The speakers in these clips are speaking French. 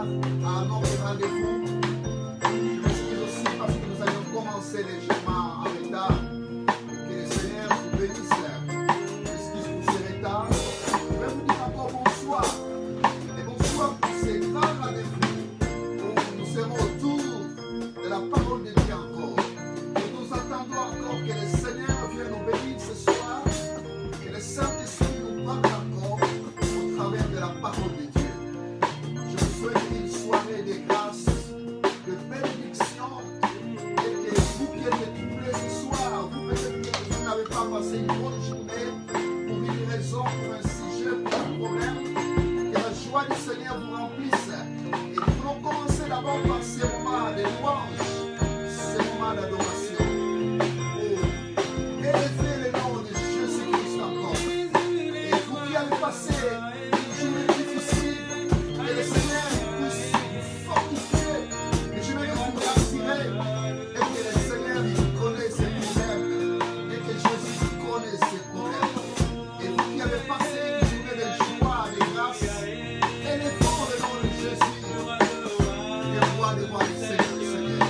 soir à notre rendez-vous. Je m'excuse aussi parce que nous avions commencé légèrement en retard. Que le Seigneur vous bénisse. Je m'excuse pour ce retard. Je vais vous dire encore bonsoir. Et bonsoir pour ces grands rendez-vous où nous serons autour de la parole de Dieu encore. Et nous attendons encore que le Seigneur vienne nous bénir ce soir. Que le Saint-Esprit nous parle encore au travers de la parole de Dieu. Je vous souhaite une soirée de grâce, de bénédiction, et que vous qui êtes troublés ce soir, vous peut-être que vous n'avez pas passé une bonne journée pour une raison, pour un sujet, pour un problème, que la joie du Seigneur vous remplisse. Et nous voulons commencer d'abord par ces moments de louange, ces moments d'adoration. Élevez le nom de Jésus-Christ encore. Et vous qui avez passé une journée difficile, que le Seigneur puisse vous fortifier. Et je vais vous rassurer. Et que le Seigneur connaît ses problèmes. Et que Jésus connaît ses problèmes. Et vous qui avez passé une journée de joie, de grâce, élevons le nom de Jésus. Le roi des rois, le Seigneur du Seigneur. Et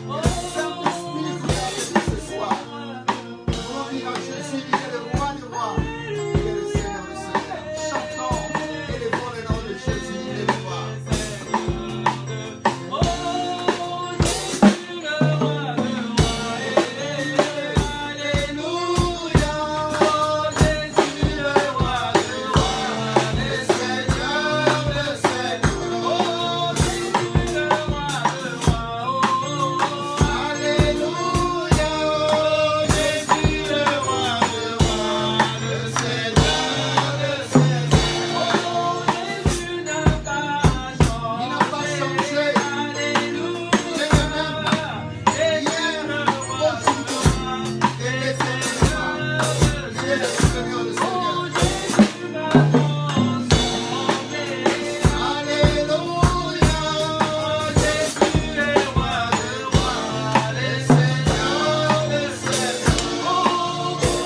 le Saint-Esprit vous a béni ce soir. Nous voulons dire à Jésus, il est le roi des rois. Il est le Seigneur du Seigneur. Chantons, élevons le nom de Jésus, il est le roi. Il n'a pas changé. Il est le même. Hier, aujourd'hui, et éternellement. Il est le Seigneur des Seigneurs. Alléluia. Jésus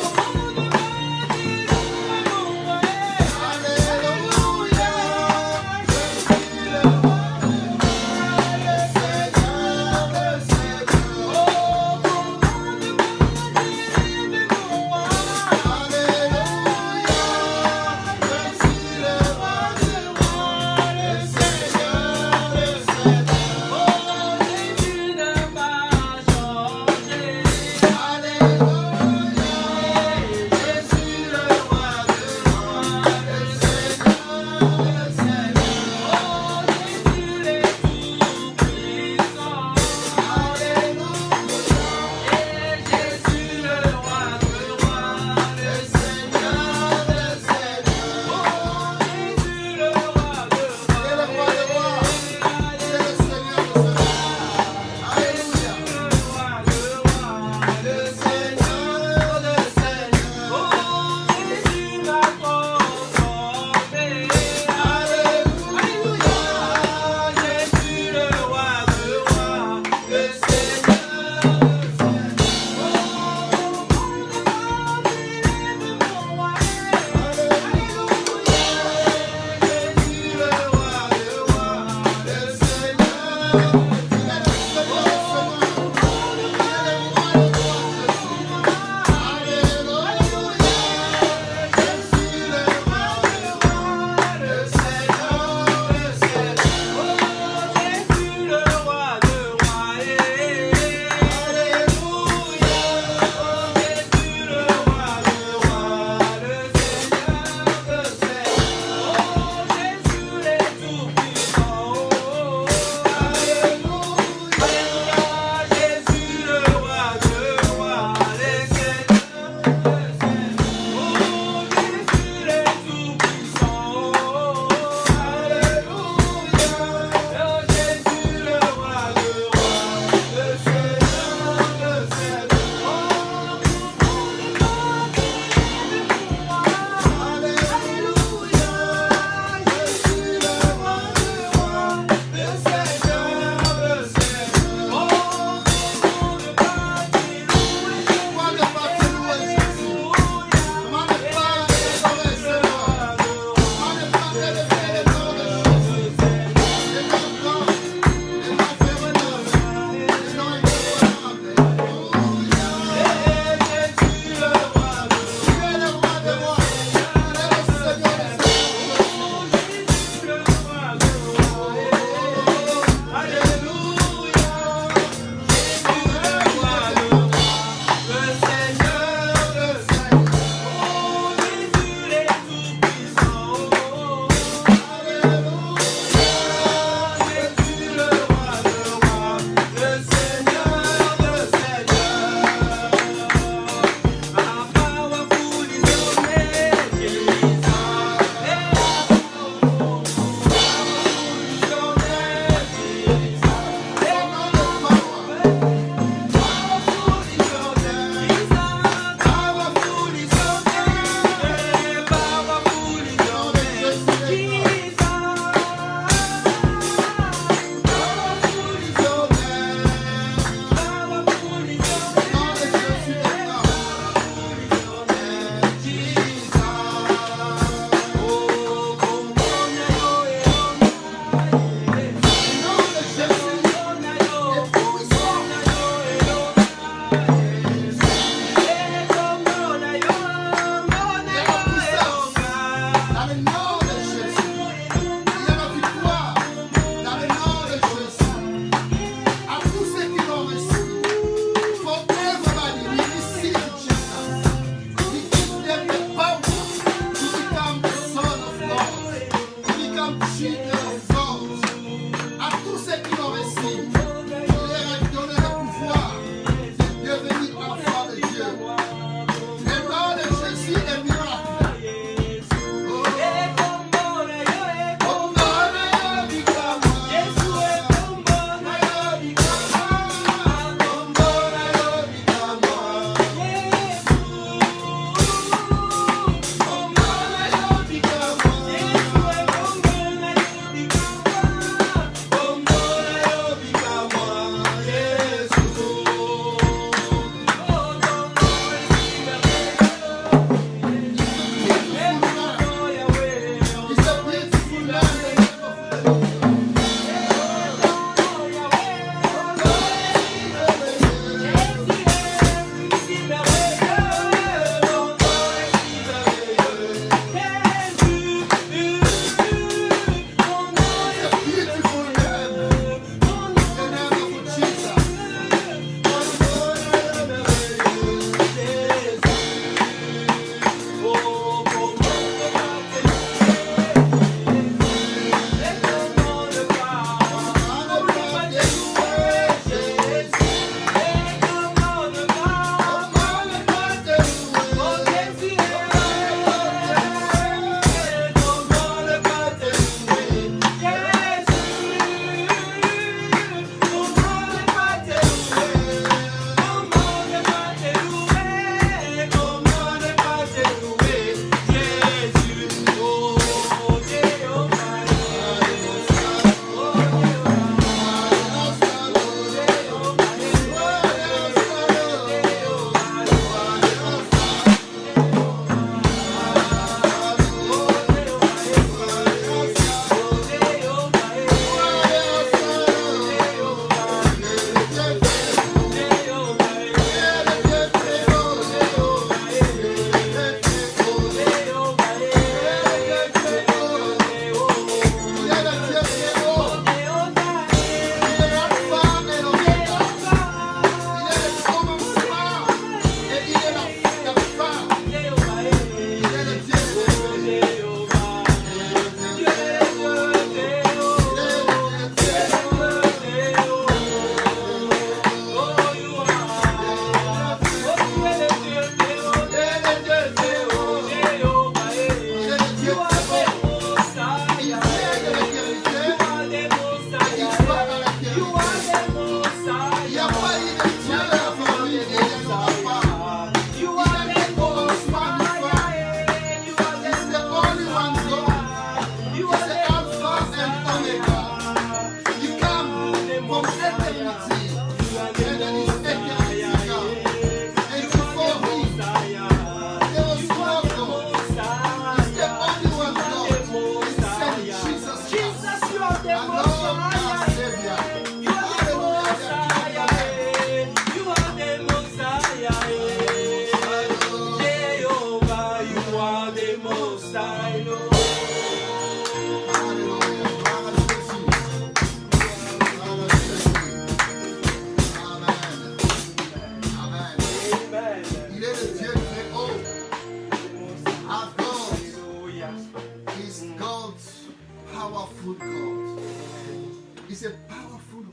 est roi des rois, le Seigneur des Seigneurs. Alléluia. Jésus est roi des rois, le Seigneur des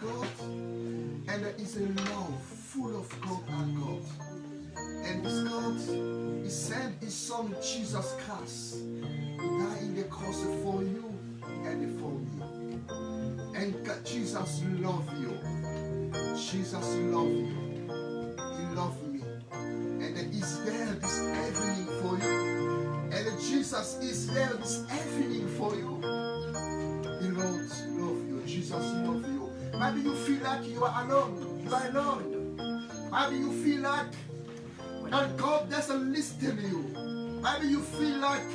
God, and there is a love full of God and God. And this God, He sent His Son Jesus Christ. He died in the cross for you and for me. And Jesus loves you. Jesus loves you. He loves me. And He's there this evening for you. And Jesus is there this evening for you. He loves you. Jesus loves you. Maybe you feel like you are alone. You are alone. Maybe you feel like that God doesn't listen to you. Maybe you feel like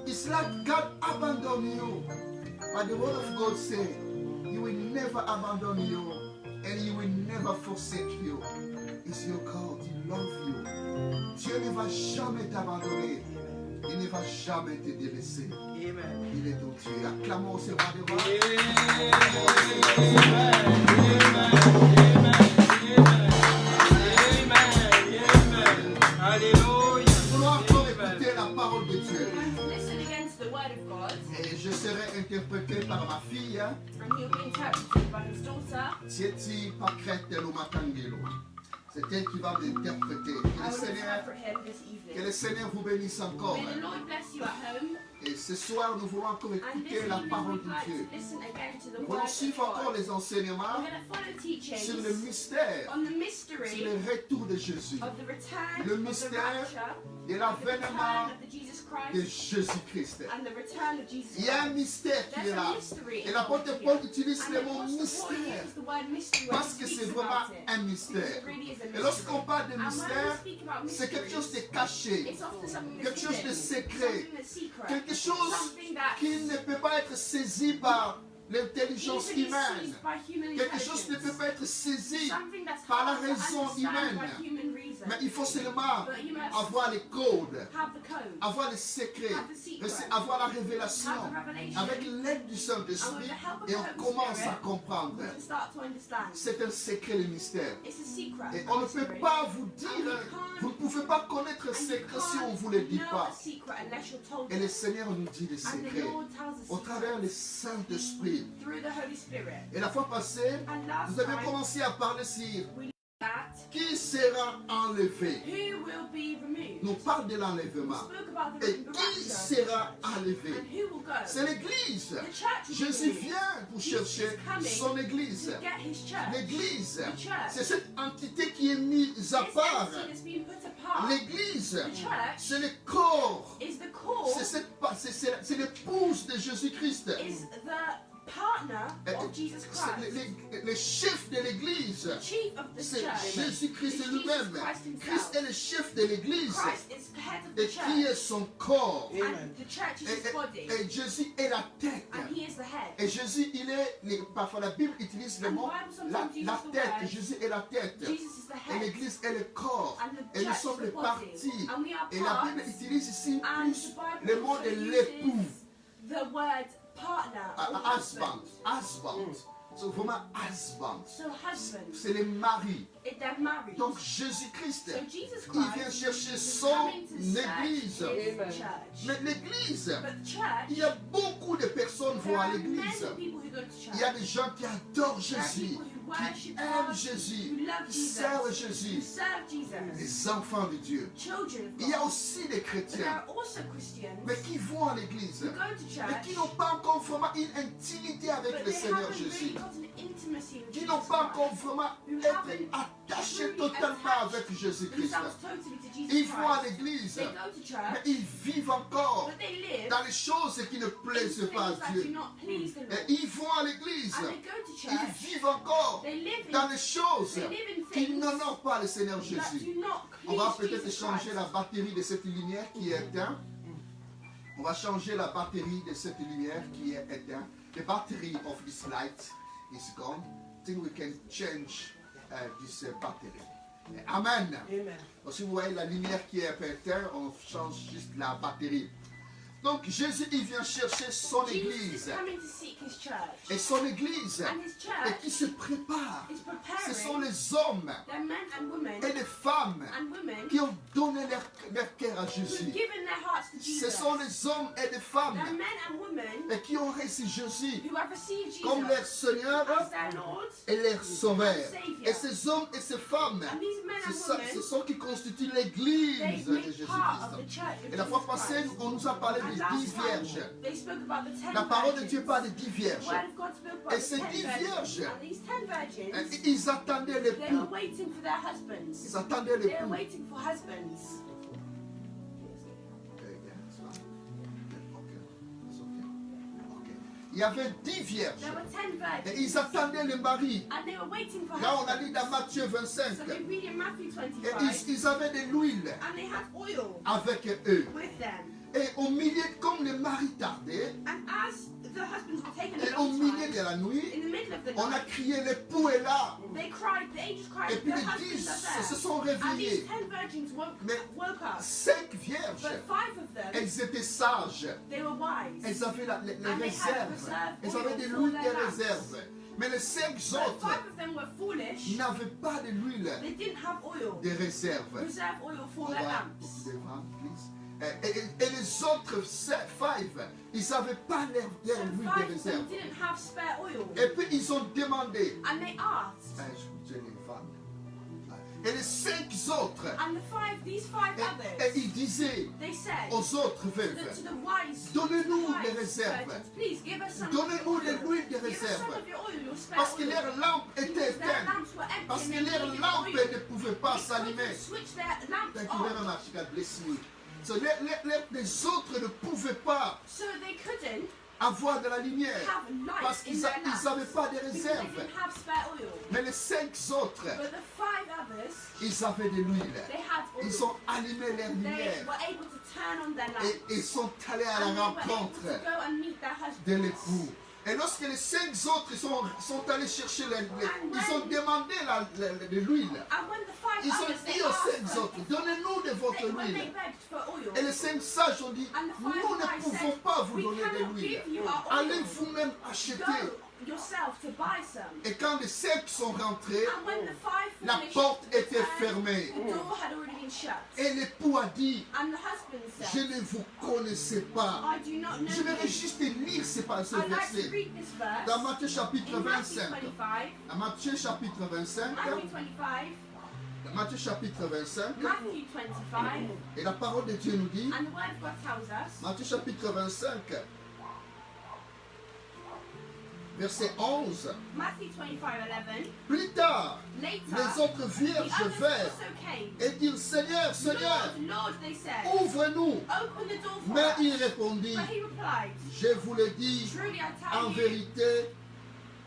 it's like God abandoned you. But the word of God says He will never abandon you and He will never forsake you. It's your God. He loves you. Dieu ne va jamais t'abandonner. Il ne va jamais te délaisser. Amen. Il est ton Dieu. Acclamons au Seigneur des rois. Alléluia. Nous voulons encore écouter la parole de Dieu. Listen again to the word of God. Et je serai interprété par ma fille. And he'll be interpreted by his daughter. Tieti Pakretelo Matangelo. C'est elle qui va m'interpréter. Que le Seigneur vous bénisse encore. May the Lord bless you at home. Et ce soir, nous voulons encore écouter la parole de Dieu. Nous voulons suivre encore les enseignements sur le mystère, sur le retour de Jésus, le mystère de l'avènement de Jésus-Christ. Il y a un mystère qui est là. Et l'apôtre Paul utilise le mot mystère parce que c'est vraiment un mystère. Et lorsqu'on parle de mystère, c'est quelque chose de caché, quelque chose de secret, quelque chose qui ne peut pas être saisi par l'intelligence humaine. Quelque chose ne peut pas être saisi par la raison humaine. Mais il faut seulement avoir les codes, avoir les secrets, avoir la révélation avec l'aide du Saint-Esprit et on commence à comprendre. C'est un secret, le mystère. Et on ne peut pas vous dire, vous ne pouvez pas connaître le secret si on ne vous le dit pas. Et le Seigneur nous dit les secrets au travers du Saint-Esprit. Et la fois passée, nous avions commencé à parler sur qui sera enlevé. Nous parlons de l'enlèvement. Et qui sera enlevé? C'est l'Église. Jésus vient pour chercher son Église. L'Église, c'est cette entité qui est mise à part. L'Église, c'est le corps. C'est l'épouse de Jésus-Christ. Le chef de l'Église, c'est Jésus-Christ lui-même. Christ est le chef de l'Église et qui est son corps. Et Jésus est la tête. Et Jésus, parfois la Bible utilise le mot la tête. Jésus est la tête. Et l'Église est le corps. Et nous sommes les parties. Et la Bible utilise ici plus le mot de l'époux. Husband. So, vraiment husband. C'est le mari. Donc Jésus-Christ, il vient chercher son Église. Mais l'Église, il y a beaucoup de personnes qui vont à l'Église. Il y a des gens qui adorent Jésus, qui aiment Jésus, qui servent Jésus. Les enfants de Dieu. Il y a aussi des chrétiens, mais qui vont à l'Église, mais qui n'ont pas encore vraiment une intimité avec le Seigneur Jésus. Qui n'ont pas encore vraiment été attachés totalement avec Jésus-Christ. Ils vont à l'église, mais ils vivent encore dans les choses qui ne plaisent pas à Dieu. Et ils vont à l'église, ils vivent encore dans les choses qui n'ont pas le Seigneur Jésus. On va peut-être changer la batterie de cette lumière qui est éteinte. On va changer la batterie de cette lumière qui est éteinte. The battery of this light is gone. I think we can change this battery. Amen. Amen. Donc, si vous voyez la lumière qui est éteinte, on change juste la batterie. Donc Jésus, il vient chercher son Jesus église. is coming to seek his church. Et son église, And his et church qui se prépare. is Ce sont preparing les hommes their men and women et les femmes and women qui ont donné leur cœur à who've Jésus. given their hearts to Ce Jesus. sont les hommes et les femmes They're men and women et qui ont reçu Jésus who have received comme leur Jesus Seigneur as their Lord. et leur Sauveur. Et ces hommes et ces femmes, And these men and ce women, sont qui constituent they l'église de make part of Jésus-Christ. the church of Et la fois Jesus passée, Christ. on nous a parlé And des last 10 time, vierges. they spoke about the 10 La parole de virgins. Dieu parle des 10 The vierges. word of God spoke about Et the ces 10 10 virgins. vierges, And these 10 virgins, ils attendaient they l'époux. were waiting for their husbands. Ils attendaient They were l'époux. waiting for husbands. Il y avait 10 vierges. There were 10 Et virgins. ils attendaient les maris. And they were waiting for Là, on a lu husbands. dans Matthieu 25. So they read in Matthew Et 25. ils avaient de l'huile And they had oil avec eux. with them. Et au milieu, comme les maris tardaient, And as the husbands were taking et a au long milieu time, de la nuit, in the middle of the on a night, crié l'époux est là. they cried, the angels cried, Et puis their les husbands 10 are se there. sont And these réveillés. 10 virgins Mais woke up. 5 vierges, But 5 of them, elles étaient sages. they were wise. Elles avaient les And they had réserves. reserve Elles avaient de oil l'huile for des their lamps. réserves. Mais les 5 But autres 5 of them were foolish. n'avaient pas de l'huile They didn't have oil. des réserves. Reserve oil for On their va lamps. beaucoup de vent, please. Et les autres 5, ils n'avaient pas leur So huile 5 des of them réserves. didn't have spare oil. Et puis ils ont demandé. And they asked. Je les femmes. Et les 5 autres, And these 5 et others, ils disaient they said aux autres to veuves, the wise, donnez-nous wise les réserves. virgins, please give us some Donnez-nous of your de oil. l'huile de Give us some réserve. of your oil, your spare Parce que oil. leurs lampes étaient Because their éteintes. lamps were empty Parce and que they leurs needed lampes oil. ne pouvaient pas They couldn't s'allumer. switch their lamps Thank you very on. much. God bless you. So, les autres ne pouvaient pas So they couldn't avoir de la lumière have light parce in qu'ils their lamps. n'avaient pas de Because they réserve. didn't have spare oil. Mais les 5 autres, But the 5 others, ils avaient de l'huile. they had oil. Ils ont allumé leur They lumière were able to turn on their et lamps. ils sont allés à And la they were able rencontre to go and meet their de husbands. l'époux. Et lorsque les 5 autres sont allés chercher ils ont demandé de l'huile. And when the 5 Ils ont others, they dit aux asked 5 them, autres, donnez-nous de votre when they huile. begged for oil, Et les 5 sages ont dit, and the nous 5 ne wise pouvons said, pas vous we donner de cannot l'huile. give you our Allez oil. vous-même acheter. Go yourself to buy some. Et quand les 5 sont rentrés, And when the 5 la foolish porte était returned, fermée. the door had already been shut. Et l'époux a dit, And the husband je said, ne vous connaissais pas. I do not know Je vais you. juste lire ce I'd like to verset. read this verse Dans Matthieu chapitre in Matthew 25. 25. Dans Matthieu chapitre 25. Matthew 25. Matthieu chapitre 25. Matthew 25. Et la parole de Dieu nous dit, And the word of God tells us, Matthieu chapitre 25, verset 11. Matthew 25:11. Plus tard, Later, les autres the vierges others vinrent also came. et dirent, Seigneur, Seigneur, Lord, Lord, they said, ouvre-nous. open the door for Mais us. il répondit, But he replied, je vous le dis, truly I tell en you, vérité,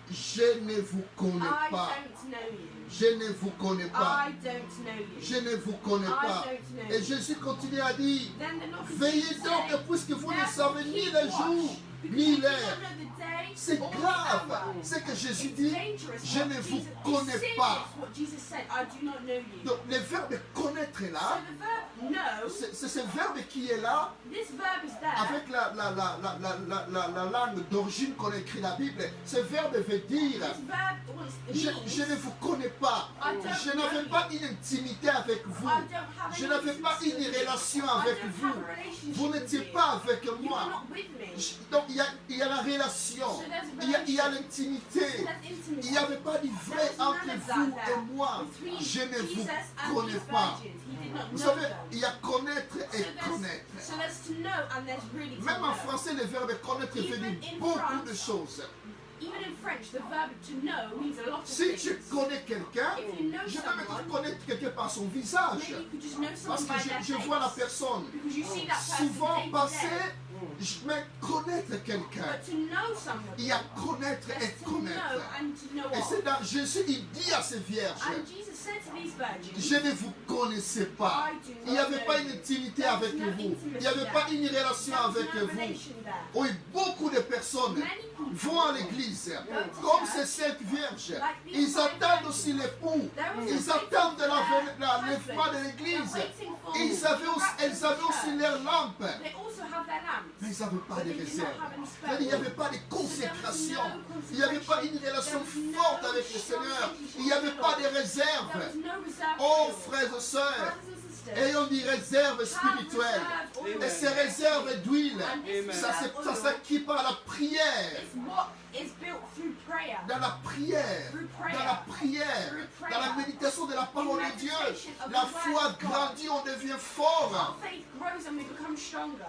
je ne vous connais I pas. don't know you. Je ne vous connais pas. I don't know you. Je ne vous connais pas. I don't know Et you. Jésus continue à dire, Then the Lord veillez continued to donc, say, puisque vous ne therefore savez ni keep le watch, jour, because ni you do l'heure. not know the day C'est or the grave. hour. Ce que Jésus It's dit, dangerous je what ne vous Jesus- it's connais serious pas. what Jesus said, I do not know you. Donc le verbe connaître est So là. the verb know, C'est ce verbe qui est là this verb is there. avec la langue d'origine qu'on écrit la Bible. Ce verbe veut dire, This verb was, je means, ne vous connais pas. I don't Je n'avais know pas une intimité avec vous. I don't have Je any n'avais pas intimacy une with you. relation I avec don't vous. have a relationship Vous with n'étiez you. pas avec You moi. are not with me. Donc il y a la relation, So there's a il y a relation. l'intimité. There's intimacy. Il n'y avait pas de vrai There was entre none of vous that et there. moi. Between Je ne Jesus vous and connais these pas. virgins, he did not Vous know savez, them. il y a connaître et So there's connaître. to know and there's really to Même en know. français, le verbe connaître veut Even dire in beaucoup France, de choses. Even in French, the verb to know means a lot of Si things. je connais quelqu'un, If you know je peux someone, peut-être connaître quelqu'un par son visage. maybe you could just know Parce someone que by their je face. vois la personne. Because you see that person Souvent day to passé, day. mais connaître quelqu'un. But to know somebody, Il y a connaître et that's to know connaître. and to know Et of. c'est dans Jésus, il dit à ces vierges, And Jesus said to these virgins, je ne vous connaissais pas. Il n'y avait pas une intimité avec vous. Il n'y avait pas une relation avec vous. Oui, beaucoup de personnes vont à l'église comme ces 5 vierges. Ils attendent aussi l'époux. Ils attendent l'effroi de l'église. Et elles avaient aussi leur lampe. They also have their lamps. Mais ils n'avaient pas But de they did réserve. not have any spare C'est-à-dire, il n'y oil. avait pas de consécration. Il n'y avait pas une relation forte avec le Seigneur. Il n'y avait pas de There réserve. was no reserve. Oh, oil. frères et sœurs, Brothers and sisters, ayons des réserves have spirituelles. reserve oil. Et ces réserves d'huile, And this Amen. ça reserve oil s'acquiert par la prière. is what is built through prayer. Dans la prière, dans la prière, dans la méditation de la parole de Dieu, la foi grandit, on devient fort. Our faith grows and we become stronger.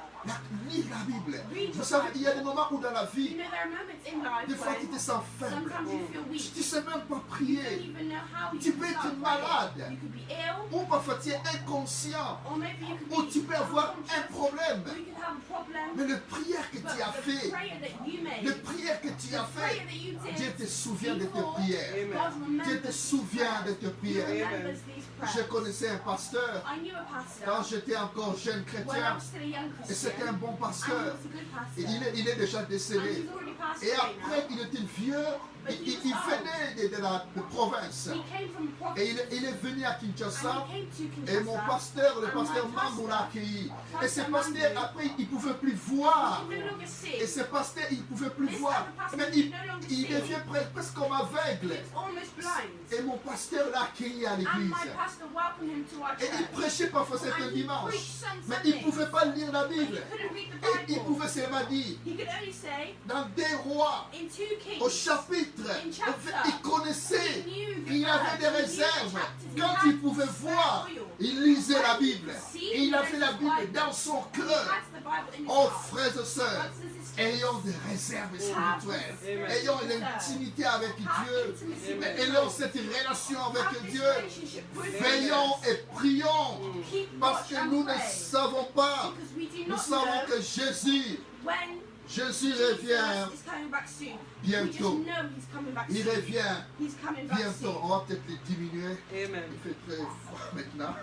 Lis la Bible. Vous savez, il y a des moments où dans la You vie, know, there are moments in life des fois tu when te sens faible. sometimes you feel Tu weak. ne sais même pas You don't prier. even know how you Tu can peux être start malade. praying. You could be ill, Ou parfois tu es inconscient. or maybe you could Ou be tu peux avoir un unconscious, problème. or you could have a problem. Mais le prière que But tu as the fait, prayer that you made, le prière que tu as the prayer fait, that you did, Dieu te souvient de tes before, prières. Amen. God Dieu remembers te these souvient de prayers. tes He prières. remembers these prayers. Je connaissais un pasteur I knew a pastor quand j'étais encore jeune when I chrétien. was still a young Et Christian, c'était un bon and he pasteur. was a good pastor. Et il est déjà And décédé. he's already passed Et away après, now. il était vieux. Il venait de la province. He came from a province, Et il est venu à and Kinshasa. he came to Et mon Kinshasa. pasteur, le And pasteur my Mambo l'a pastor, accueilli. Et ce Pastor pasteur, Mambo, après, il ne pouvait plus voir. he could no longer see. Et ce pasteur, il ne pouvait plus This voir. other pastor Mais could il no longer il see. devient presque comme He aveugle. was almost blind. Et mon pasteur l'a accueilli à And l'église. my pastor welcomed him to our Et il church. prêchait parfois certains And he dimanches. preached some Mais il ne Sundays. pouvait pas lire la But he Bible. couldn't read the Et il Bible. pouvait seulement dire, He could only say, dans des rois, in 2 Kings, au chapitre, in chapter, il connaissait, he knew the il avait des verse, he knew the réserves. chapters, he Quand had il pouvait spare voir, oil. il lisait la When he Bible. could see, Et il he avait la read the Bible Bible. dans son He cœur. has the Bible in his Oh, heart. frères et sœurs, Brothers and sisters, ayons des réserves spirituelles. Amen. Ayons l'intimité avec have Dieu. intimacy with Ayons God. cette relation Have avec this Dieu. relationship with Veillons God. et prions. Keep Parce watch que and nous ne pray. savons pas. Because we do Nous not savons know que Jésus when revient Jesus is coming back soon. We just bientôt. know he's coming back Il soon. revient He's coming back bientôt. soon. On va peut-être les diminuer. Amen. Il fait très froid maintenant.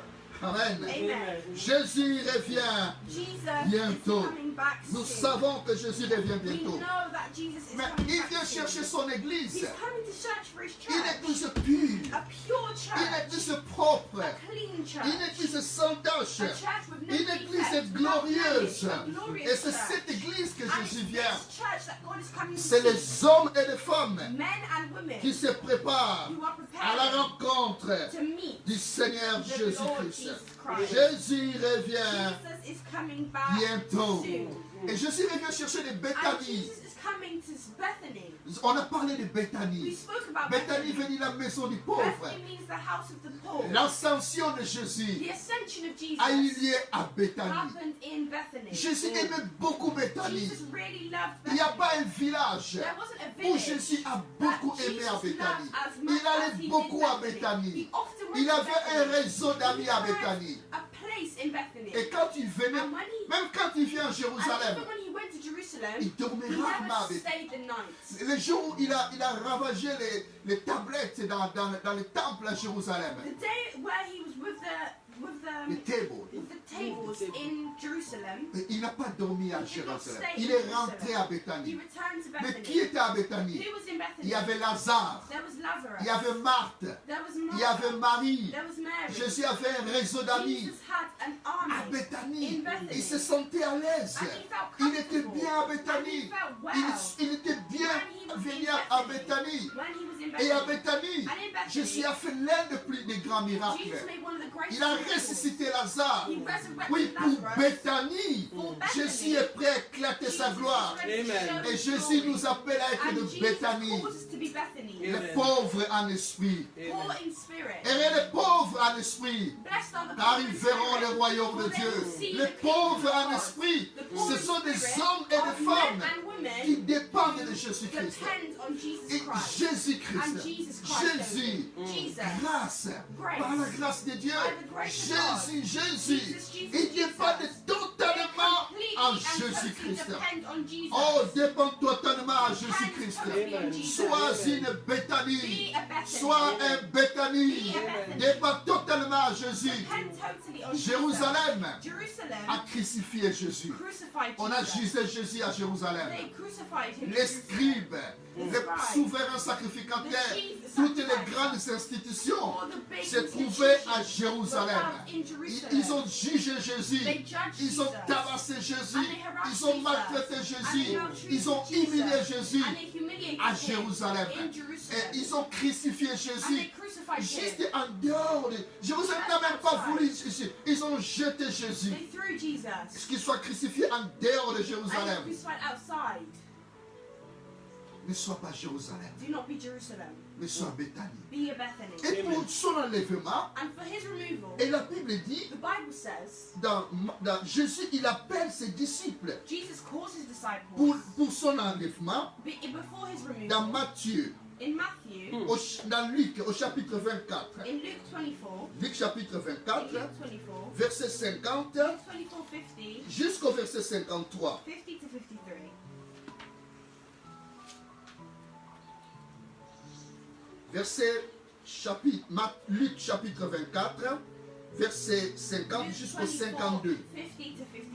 Amen. Amen. Jésus revient. Jesus Bientôt. is coming back Nous soon. savons que Jésus revient We bientôt. know that Jesus is Mais coming il back vient soon. chercher son église. He's coming to search for his Une church. église pure. A pure Une church. église propre. A clean church. Une église sans tache. A church with no Une defects, église no glorieuse. blemish, a glorious Et c'est church. cette église que And Jésus it's vient. this church that God is coming to C'est see. les hommes et les femmes Men and women qui se préparent who are à la prepared rencontre to meet du Seigneur the Lord Jésus-Christ. Jesus Christ. Jésus revient Jesus is coming back bientôt. soon. Et Jésus revient chercher les And Béthanie. Jesus is coming to Bethany. On a parlé de We Béthanie. spoke about Béthanie Bethany. veut dire la maison du pauvre. Bethany means the house of the poor. L'ascension de Jésus The ascension of Jesus a eu lieu à Béthanie. happened in Bethany. Jésus aimait beaucoup Béthanie. Jesus really loved Il n'y a Bethany. pas un village There wasn't a où village Jésus a that beaucoup aimé Jesus à loved Béthanie. as much Il allait as he did beaucoup à Bethany. Béthanie. He often went Il to avait un Bethany. réseau d'amis He à had Béthanie. a place in Bethany. Et quand il venait, And when he, même quand il vient à and Jérusalem, even when he went to Jerusalem, il dormait he rarement never avec. stayed the night. Le jour où il a ravagé les tablettes dans le temple à Jérusalem, The day where he was with les tables, the tables in Jerusalem, il n'a pas dormi à He did not Jérusalem. stay Il in est rentré Jerusalem. à he Béthanie. returned to Mais Bethany. qui était à Béthanie? Who was in Bethany? Il y avait Lazare, There was Lazarus. il y avait Marthe, There was il y avait Martha. Marie. There was Mary. Jésus avait un réseau d'amis Jesus had an à army Béthanie. in Bethany. Il se sentait à l'aise. And he felt Il était comfortable. bien à And he Béthanie. felt well. Il était bien When he was in venu à Bethany. Béthanie. When he was in Et à Bethany. Béthanie, And in Bethany, Jésus a fait l'un des grands miracles. Jesus made one of the greatest Il a miracles. ressuscité Lazare. He resurrected Oui, pour Lazarus. Béthanie, For Bethany, Jésus est prêt à éclater Jesus sa is gloire. ready to Amen. show Et his Jésus glory. nous appelle à être And de Jesus Béthanie, calls us to be Bethany. Amen. les pauvres en esprit. Poor Amen. in spirit. Et les pauvres en esprit, Blessed are the car poor ils in verront spirit, le royaume de for they Dieu. will see Les the pauvres kingdom of en God. esprit, The poor ce in sont des spirit hommes et are des men femmes and women qui dépendent de who Jésus-Christ. depend on Jesus Et Christ. And Jésus-Christ, Jesus Christ. Jésus, Jesus. grâce, Grace. par la grâce de Dieu, By the grace of God. Jésus, Jesus, il n'y a pas de totalement en and totally Jésus-Christ. depend on Jesus. Oh, dépends totalement à Depend Jésus-Christ. totally on Jesus. Sois une Béthanie. Be a Bethany. Sois un Béthanie. Be a Bethany. Dépends totalement à Jésus. Depend totally on Jérusalem Jesus. Jerusalem a crucifié Jésus. crucified On a Jesus. jugé Jésus à Jérusalem. They crucified him. Les scribes, les souverains sacrificateurs, toutes les grandes institutions se trouvaient à Jérusalem. Ils ont jugé Jésus, ils ont tabassé Jésus, ils ont maltraité Jésus, ils ont humilié Jésus à Jérusalem. Et ils ont crucifié Jésus juste en dehors de Jérusalem. N'a même pas voulu Jésus. Ils ont jeté Jésus. They threw Jesus. Qu'il soit crucifié en dehors de And Jérusalem. crucified outside. Ne sois pas Jérusalem, Do not be Jerusalem. mais sois Béthanie. Be a Bethany. Et pour son enlèvement, And for his removal, et la Bible dit, the Bible says dans Jésus, il appelle ses disciples Jesus calls his disciples pour son enlèvement, before his dans removal. Matthieu, In Matthew, dans Luc, au chapitre 24. in Luke 24, Luc chapitre in 24, Luke 24, verset 50 Luke 24, 50, jusqu'au verset 53. 50 to 53. Luc chapitre 24, verset 50 Luke jusqu'au 24, 52. 50 to 52.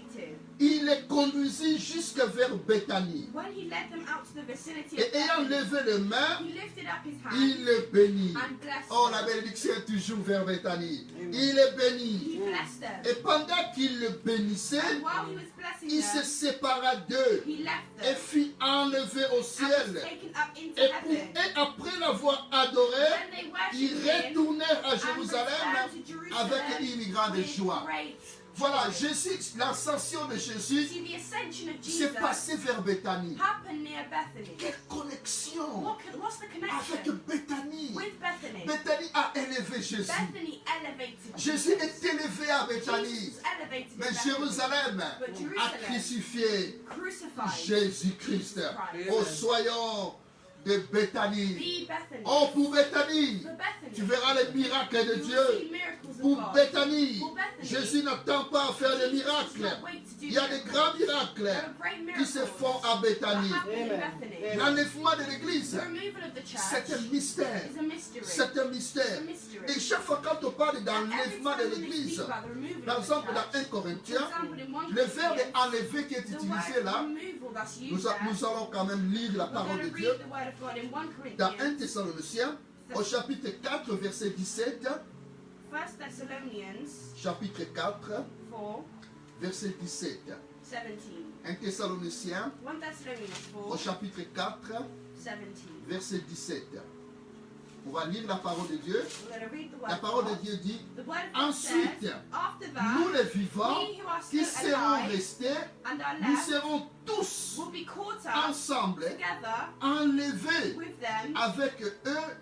Il les conduisit jusque vers Béthanie. When he led them out to the vicinity Et of ayant Bethany, levé les mains, he lifted up his il hand les bénit. and blessed Oh, la them. bénédiction est toujours vers Béthanie. Il les bénit. He blessed them. Et pendant qu'il le bénissait, And while he was blessing il se them, sépara d'eux he left et them fut enlevé au and was ciel. taken up into Et heaven. après l'avoir adoré, When they ils worshipped him retournèrent à and Jérusalem returned to Jerusalem avec une grande with joie. great Voilà, joy. Jésus, l'ascension de Jésus See, the ascension of s'est Jesus passée vers Béthanie. happened near Bethany. Quelle connexion What's the avec connection Béthanie. with Bethany? Béthanie a élevé Jésus. Bethany elevated Jésus Jesus. est élevé à Béthanie. Jesus elevated Mais Bethany. Jérusalem But a Jerusalem crucifié crucified Jésus-Christ. Jesus Oh, Christ. soyons de Béthanie. Be Bethany. Oh, pour Béthanie, For Bethany. tu verras les miracles de You will Dieu. see miracles of Pour God. Béthanie, Pour Bethany, Jésus n'attend pas à faire des Jesus does miracles. not wait to do Il y a des miracles. grands There miracles are great qui se miracles font à that Béthanie. happen in Amen. Bethany. L'enlèvement de l'Église, The removal of the c'est un church mystère. is a mystery. C'est un mystère. It's a mystery. Et chaque fois quand on parle And every d'enlèvement de time we l'Église, speak about the removal par of the exemple dans church, 1 Corinthiens, for example, in 1 le verbe Corinthians, enlever qui est the utilisé word là, removal that's used there, nous allons quand même lire la we're parole going de to Dieu read the word of God in 1 dans 1 Corinthians, Thessaloniciens, au chapitre 4, verset 17, 1 Thessalonians chapitre 4, 4, verset 17. 17. 1 Thessaloniciens, 1 Thessalonians au 4, chapitre 4, 17. verset 17. On va lire la parole de Dieu. We're going to read the word La of parole de God. Dieu dit, The word of God ensuite, says, after nous that, les vivants we who are qui still serons alive restés, and are nous left serons tous will be caught up ensemble together enlevés with them avec eux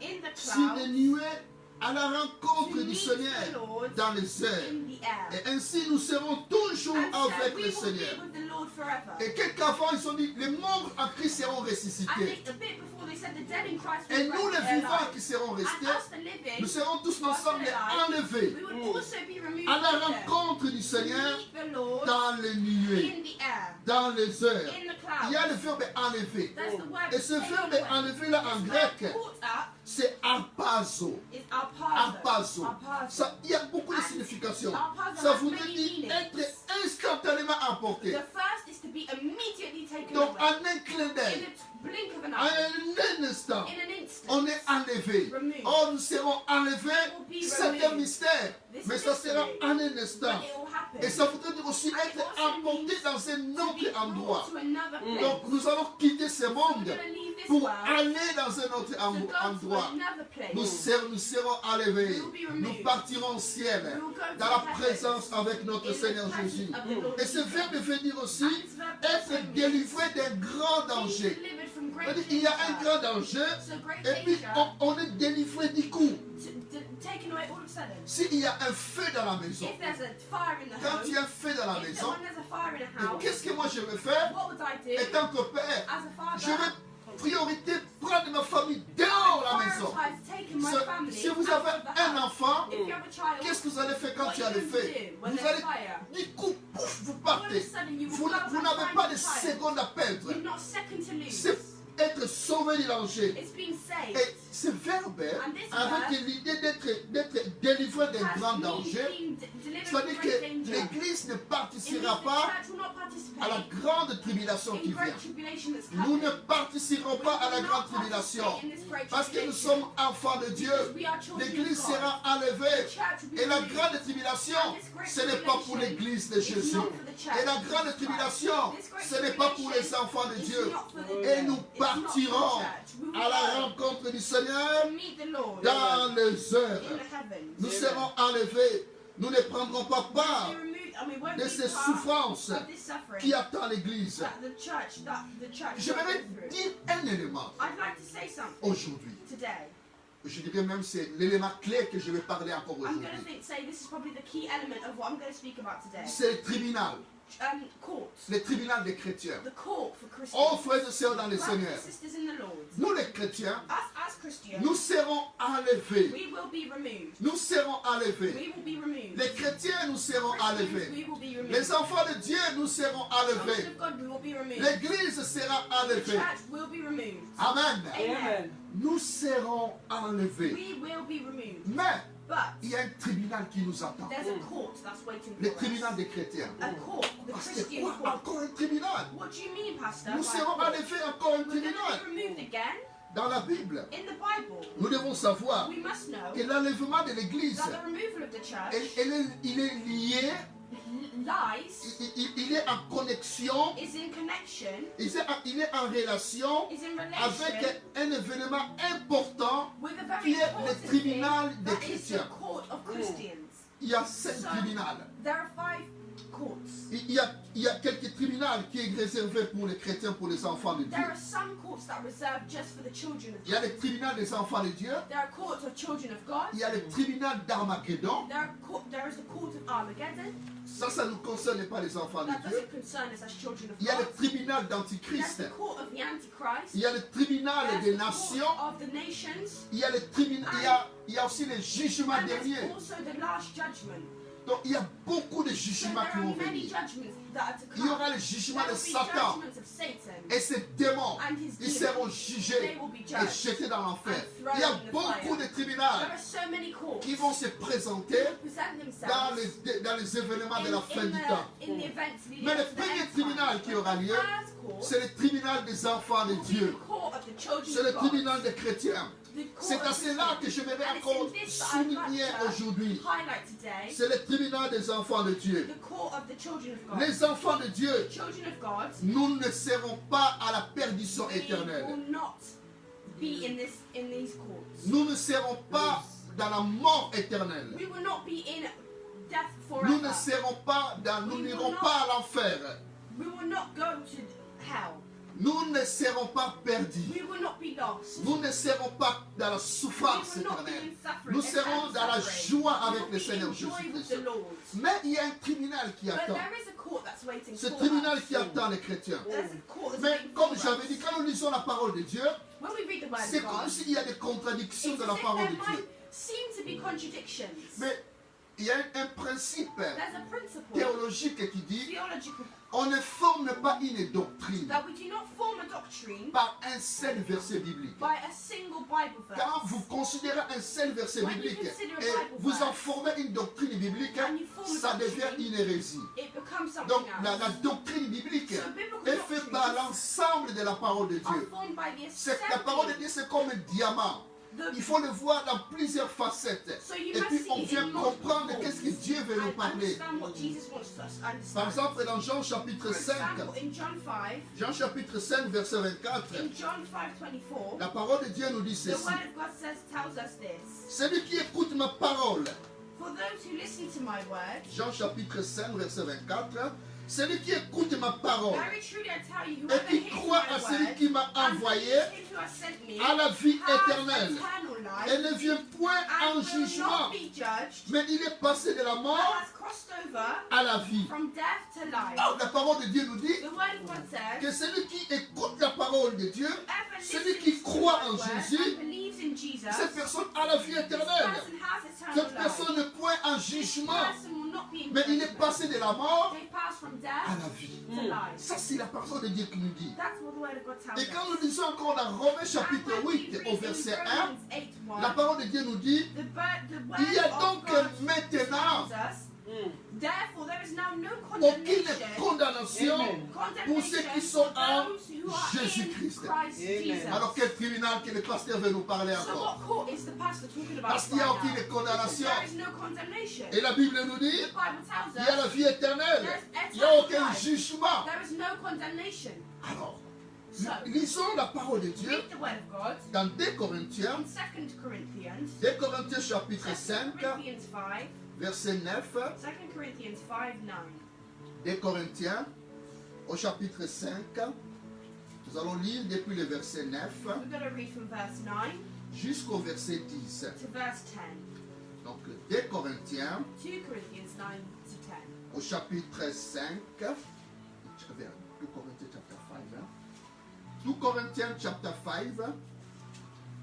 in the sur les clouds nuées à la rencontre to du meet Seigneur the Lord dans les airs. in the air. Et ainsi nous serons toujours And so avec we le will be Seigneur. with the Lord forever. Et quelquefois ils ont dit, les morts en Christ seront And ressuscités. a bit before they said the dead in Christ Et will nous rise les to their vivants life. qui serons And restés, us the living, nous serons tous ensemble enlevés we will also be removed à la with them rencontre du to Seigneur meet the Lord dans les nuées, in the air, dans les heures. in the Il y a clouds. le verbe enlever. That's the word Et ce taken verbe away. enlever là en This grec, word caught up c'est arpazo. is arpazo. Arpazo. Arpazo. Ça, il y a beaucoup de significations. Arpazo Ça has voudrait many dire meanings. être instantanément emporté. The first is to be immediately taken Donc away. en un clin In d'œil, a blink of an en eye. un instant, In an instant. on est enlevé. Removed. Oh, nous serons enlevés. C'est un mystère. This Mais is ça sera mystery. en un instant. But it will happen. Et ça voudrait dire aussi And it être also emporté means dans un to be autre endroit. brought to another place. Donc nous allons quitter ce We're monde going to leave this pour world aller dans un autre to go to endroit. another place. Nous serons enlevés. We will be removed. Nous partirons au ciel We will go to dans la heaven. présence avec notre In the Seigneur presence Jésus. of the Lord Et ce Jesus. verbe veut dire aussi And this verb also être means délivré d'un grand being danger. delivered from great C'est-à-dire, il y a un danger. grand danger So great et puis danger on est délivré du coup. taken away all of a sudden. S'il y a un feu dans la maison, If there's a fire in the quand home, il y a un feu dans la if maison, when there's a fire in a house, qu'est-ce que moi je vais faire what would I do étant que père? as a Je father? vais priorité prendre ma famille dehors la maison. Prioritize taking my family Si vous out avez of the un house. enfant, If you have a child, qu'est-ce que vous allez faire quand what tu are as you le going to feu? do when Vous there's allez fire? du coup, pouf, vous partez. sudden you will Vous go and n'avez find pas your de child. seconde à perdre. You're not second to lose. C'est être sauvé du danger. It's being saved. Et ce verbe, And this avec verb l'idée d'être délivré d'un has grand meaning danger, being delivered c'est-à-dire from great que danger. l'Église ne It means participera the pas church will not à la participate grande tribulation qui in great vient. tribulation that's Nous coming. ne participerons pas à la grande tribulation parce que nous sommes enfants de Dieu. L'Église sera enlevée. Et la grande tribulation, ce n'est pas pour l'Église de Jésus. Et la grande tribulation, ce n'est pas pour les enfants de Dieu. Et nous partirons à la rencontre du Seigneur dans les heures. Nous serons enlevés. Nous ne prendrons pas part de ces souffrances qui attendent l'Église. J'aimerais dire un élément I'd like to say something aujourd'hui. today. Je dirais même que c'est l'élément clé que je vais parler encore I'm going aujourd'hui. to say this is probably the key element of what I'm going to speak about today. C'est le tribunal. Court. Le tribunal des chrétiens. The court for Christians. Oh frères et sœurs dans le Brothers Seigneur, and sisters in the Lord. nous les chrétiens, Us as Christians, nous serons enlevés. we will be removed. Nous serons enlevés. We will be removed. Les chrétiens, nous serons Christians, enlevés. we will be removed. Les enfants de Dieu, nous serons Children enlevés. of God, we will be removed. L'Église sera The enlevée. church will be removed. Amen. Amen. Nous serons enlevés. We will be removed. Mais But il y a un tribunal qui nous attend. there's a court that's waiting Le for tribunal us. des chrétiens. A court, the Parce que Christian quoi? court. Encore un tribunal. What do you mean, Pastor? Nous by serons court? enlevés encore un We're going to tribunal. be removed again Dans la Bible, in the Bible. nous devons savoir We must know que l'enlèvement de l'Église, that the removal of the church il est lié, lies il est en connexion, is in connection, il est en relation is in relation avec un événement important with a very qui est important le thing tribunal des that is the chrétiens. court of Christians. Il y a 7 tribunaux. There are 5 courts. Il y a quelques tribunaux qui est réservé pour les chrétiens, pour les enfants de Dieu. There are some courts that are reserved just for the children of Il y a God. le tribunal des enfants de Dieu. There are courts of children of God. Il y a le tribunal d'Armageddon. There is the court of Armageddon. Ça ne concerne pas les enfants That de Dieu. doesn't concern us as children of Il y a le God. tribunal There's d'Antichrist. the court of the Antichrist. Il y a le tribunal There's des the nations. court of the nations. Il y a le tribunal, il y a aussi le jugement And there's dernier. also the last judgment. Donc il y a beaucoup de So jugements there qui are vont many venir. judgments that are to Il y come. aura le jugement There de will be Satan. judgments of Satan. Et ces démons, And his ils demons. seront jugés They will be et judged jetés dans l'enfer. and thrown Il y a in the beaucoup fire. de tribunaux There are so many courts qui vont se présenter present dans themselves les événements de la fin du temps. in the events leading Mais le up to the premier end tribunal time. qui aura The lieu, first court c'est le tribunal des enfants de will be Dieu. the court of the children C'est le of God. tribunal des chrétiens. The court C'est of à cela Christians. que j'aimerais And it's encore in this that I'd souligner like to aujourd'hui. highlight today C'est le tribunal des enfants de Dieu. the court of the children of God. Les enfants de Dieu, Children of God, nous ne serons pas à la perdition we éternelle. will not be in these courts. Nous ne serons pas dans la mort éternelle. We will not be in death Nous ne forever. serons pas nous n'irons pas à l'enfer. We will not go to hell. Nous ne serons pas perdus. We will not be lost. Nous ne serons pas dans la We souffrance will not be éternelle. in suffering. Nous serons dans la joie We avec will le be Seigneur in joy with Jésus-Christ. the Lord. Mais il y a un tribunal qui But attend. there is a court that's waiting Ce for tribunal us. qui attend les chrétiens. There's a court that's Mais waiting comme for j'avais us. dit, quand nous lisons la parole de Dieu, When we read the word c'est of comme God, s'il y a des contradictions it's de as la if parole there de might Dieu. seem to be contradictions. Mais il y a un principe There's a principle, théologique qui dit theological, on ne forme pas une doctrine that we do not form a doctrine par un seul verset biblique. by a single Bible verse. Quand vous considérez un seul verset When you biblique consider a et Bible vous en verse, formez une doctrine biblique, and you form a ça devient doctrine, une hérésie. It becomes something Donc else. la doctrine biblique So biblical est faite par doctrines l'ensemble de la parole de are Dieu. formed by the La parole de assembly. Dieu, c'est comme un diamant. Il faut le voir dans plusieurs facettes. So you Et must puis see on it vient in multiple comprendre forms qu'est-ce que Dieu veut nous and parler. understand what Jesus wants us to Par understand. exemple, dans Jean chapitre For 5, example, in John 5, Jean chapitre 5, verset 24, in John 5:24, la parole de Dieu nous dit the ceci. word of God tells us this. Celui qui écoute ma parole, For those who listen to my word, Jean chapitre 5, verset 24, celui qui écoute ma parole very truly I tell you, et whoever qui hears croit my à celui word qui m'a and envoyé believes him who has sent me a la vie has éternelle eternal life et ne vient point and en will jugement, not be judged, mais il est passé de la but mort has crossed over à la vie. from death to life. Oh, la parole de Dieu nous dit The word of God says, que celui qui écoute la parole de Dieu, whoever celui listens qui to croit my en word Jésus, and believes in Jesus, cette personne a la vie this éternelle. person has eternal Cette life. personne ne point en This jugement, person will not being Mais il est judgment. passé de la mort They passed from à death la vie. to life. Ça, c'est la parole de Dieu qui nous dit. That's what the word of God tells Et quand us. nous lisons encore dans Romains And chapitre when we 8 read au in verset 1, Romans 8:1, la parole de Dieu nous dit, the word il y a of donc God maintenant tells us, therefore there is now no aucune condemnation. condamnation pour ceux qui sont en Jésus-Christ. Alors quel tribunal que le pasteur veut nous parler So encore? what court is the pastor talking about Parce qu'il n'y a right aucune now? condamnation. There is no condemnation. Et la Bible nous dit, The Bible tells il y a la us vie éternelle. Il n'y a aucun jugement. there is no condemnation. Alors, So, lisons la parole de Dieu read the word of God dans 2 Corinthiens, in 2 Corinthians, 2 Corinthiens chapitre 2 5, Corinthians 5, verset 9. 2 Corinthians 5:9. 2 Corinthiens au chapitre 5. Nous allons lire depuis le verset 9 We're going to read from verse 9 jusqu'au verset 10. to verse 10. Donc 2 Corinthiens 2 Corinthians 9 to 10. au chapitre 5. 2 Corinthians chapter 5. 2 Corinthians chapter 5,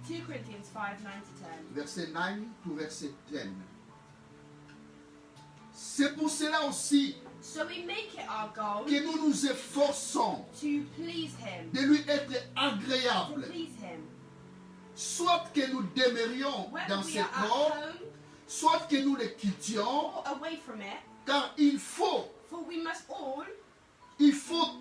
2 Corinthians 5, 9 to 10. verset 9 to verset 10. C'est pour cela aussi So we make it our goal que nous nous efforçons to please Him. de lui être To agréable, please Him. soit que nous demeurions Whether dans we ce are at corps, home soit que nous le quittions, or away from it, car il faut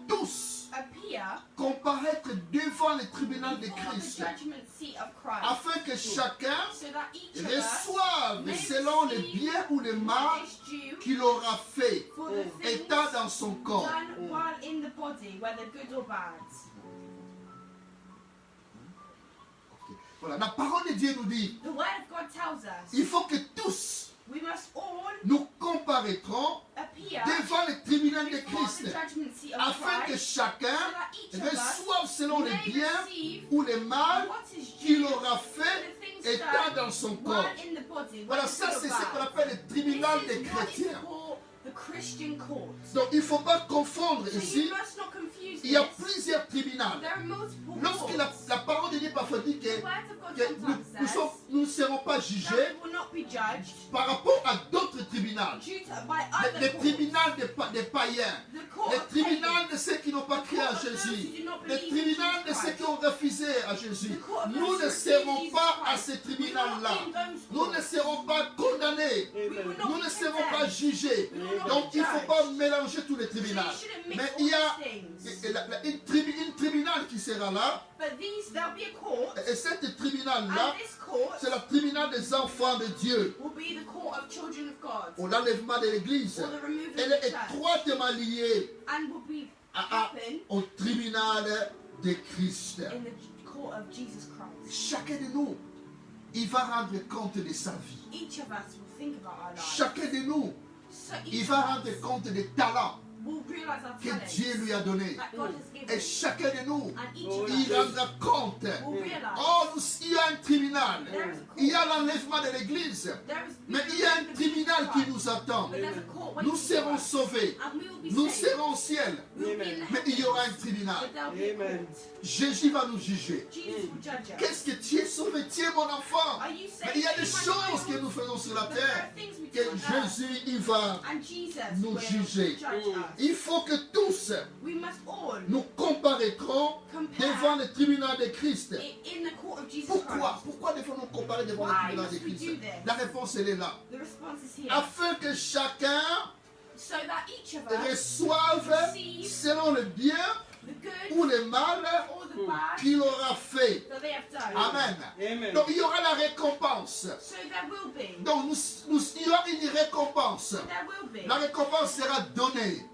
tous appear comparaître devant le tribunal de before the Christ, judgment seat of Christ, afin que chacun so that each of us reçoive may selon le receive bien ou le mal what is due qu'il aura fait, for the things étant dans son corps. done while in the body, whether good or bad. Voilà, la parole de Dieu nous dit, The word of God tells us il faut que tous we must all nous comparaîtrons appear devant le tribunal de before Christ, the judgment seat of afin que Christ, chacun so that each of us reçoive selon le may bien receive ou le mal what is qu'il due aura for fait the things étant done dans son while corps. in the body, Voilà, whether ça good or c'est ce qu'on bad. appelle le tribunal This des is what is chrétiens. called the Christian court. Donc il ne faut pas confondre So ici, you must not confuse il y a this. plusieurs tribunaux. There are multiple Lorsque courts. la parole de Dieu parfois dit The word of God que sometimes nous ne says serons pas that jugés we will not be judged par rapport à d'autres tribunaux. due to by other Les courts. tribunaux des païens, The court les of tribunaux pagans. de ceux qui n'ont pas cru à Jésus, les tribunaux de ceux qui ont refusé à Jésus. Nous ne serons pas à ces tribunaux-là. Nous ne serons pas condamnés. Nous ne serons pas jugés. Donc il ne faut pas mélanger tous les tribunaux. Mais il y a une tribunal qui sera là. But these, there'll be a court, Et cette tribunal-là, and this court c'est la tribunal des enfants de Dieu. will be the court of children of God, Pour l'enlèvement de l'Église. or the removal Elle of the est church, étroitement liée and will be à- happen au tribunal de Christ. in the court of Jesus Christ. Chacun de nous, il va rendre compte de sa vie. Each of us will think about our lives. Chacun de nous, So il each va of rendre us compte des talents will realize our que talents Dieu lui a donnés. that God has given. Et chacun de nous, And each of il us rendra compte. will realize Oh, il y a un tribunal. there is a court. Il y a l'enlèvement de l'Église. There is Mais il y a un tribunal qui nous attend. But there's a court waiting Nous serons for us. sauvés. And we will be Nous saved. serons au ciel. We will be in Mais il y aura un heaven. tribunal. But there'll be a Amen. court. Jésus va nous juger. Jesus will judge us. Qu'est-ce que tu es sauvé? Tu es mon enfant. Are you saved? Mais il y a des My choses que child? nous faisons sur la But there are terre things we que do on earth. Jésus, il va. And Jesus nous will juger. judge us. Il faut que tous We must all nous comparaîtrons devant compare le tribunal de Christ. in the court of Jesus Pourquoi? Christ. Pourquoi devons-nous comparer devant le Why tribunal de must we Christ? do this? La réponse, elle est là. The response is here. Afin que chacun So that each of us reçoive selon le bien the ou good le mal or the bad qu'il aura fait. that they have done. Amen. Amen. Donc il y aura la récompense. So there will be. Donc il y aura une récompense. There will be. La récompense sera donnée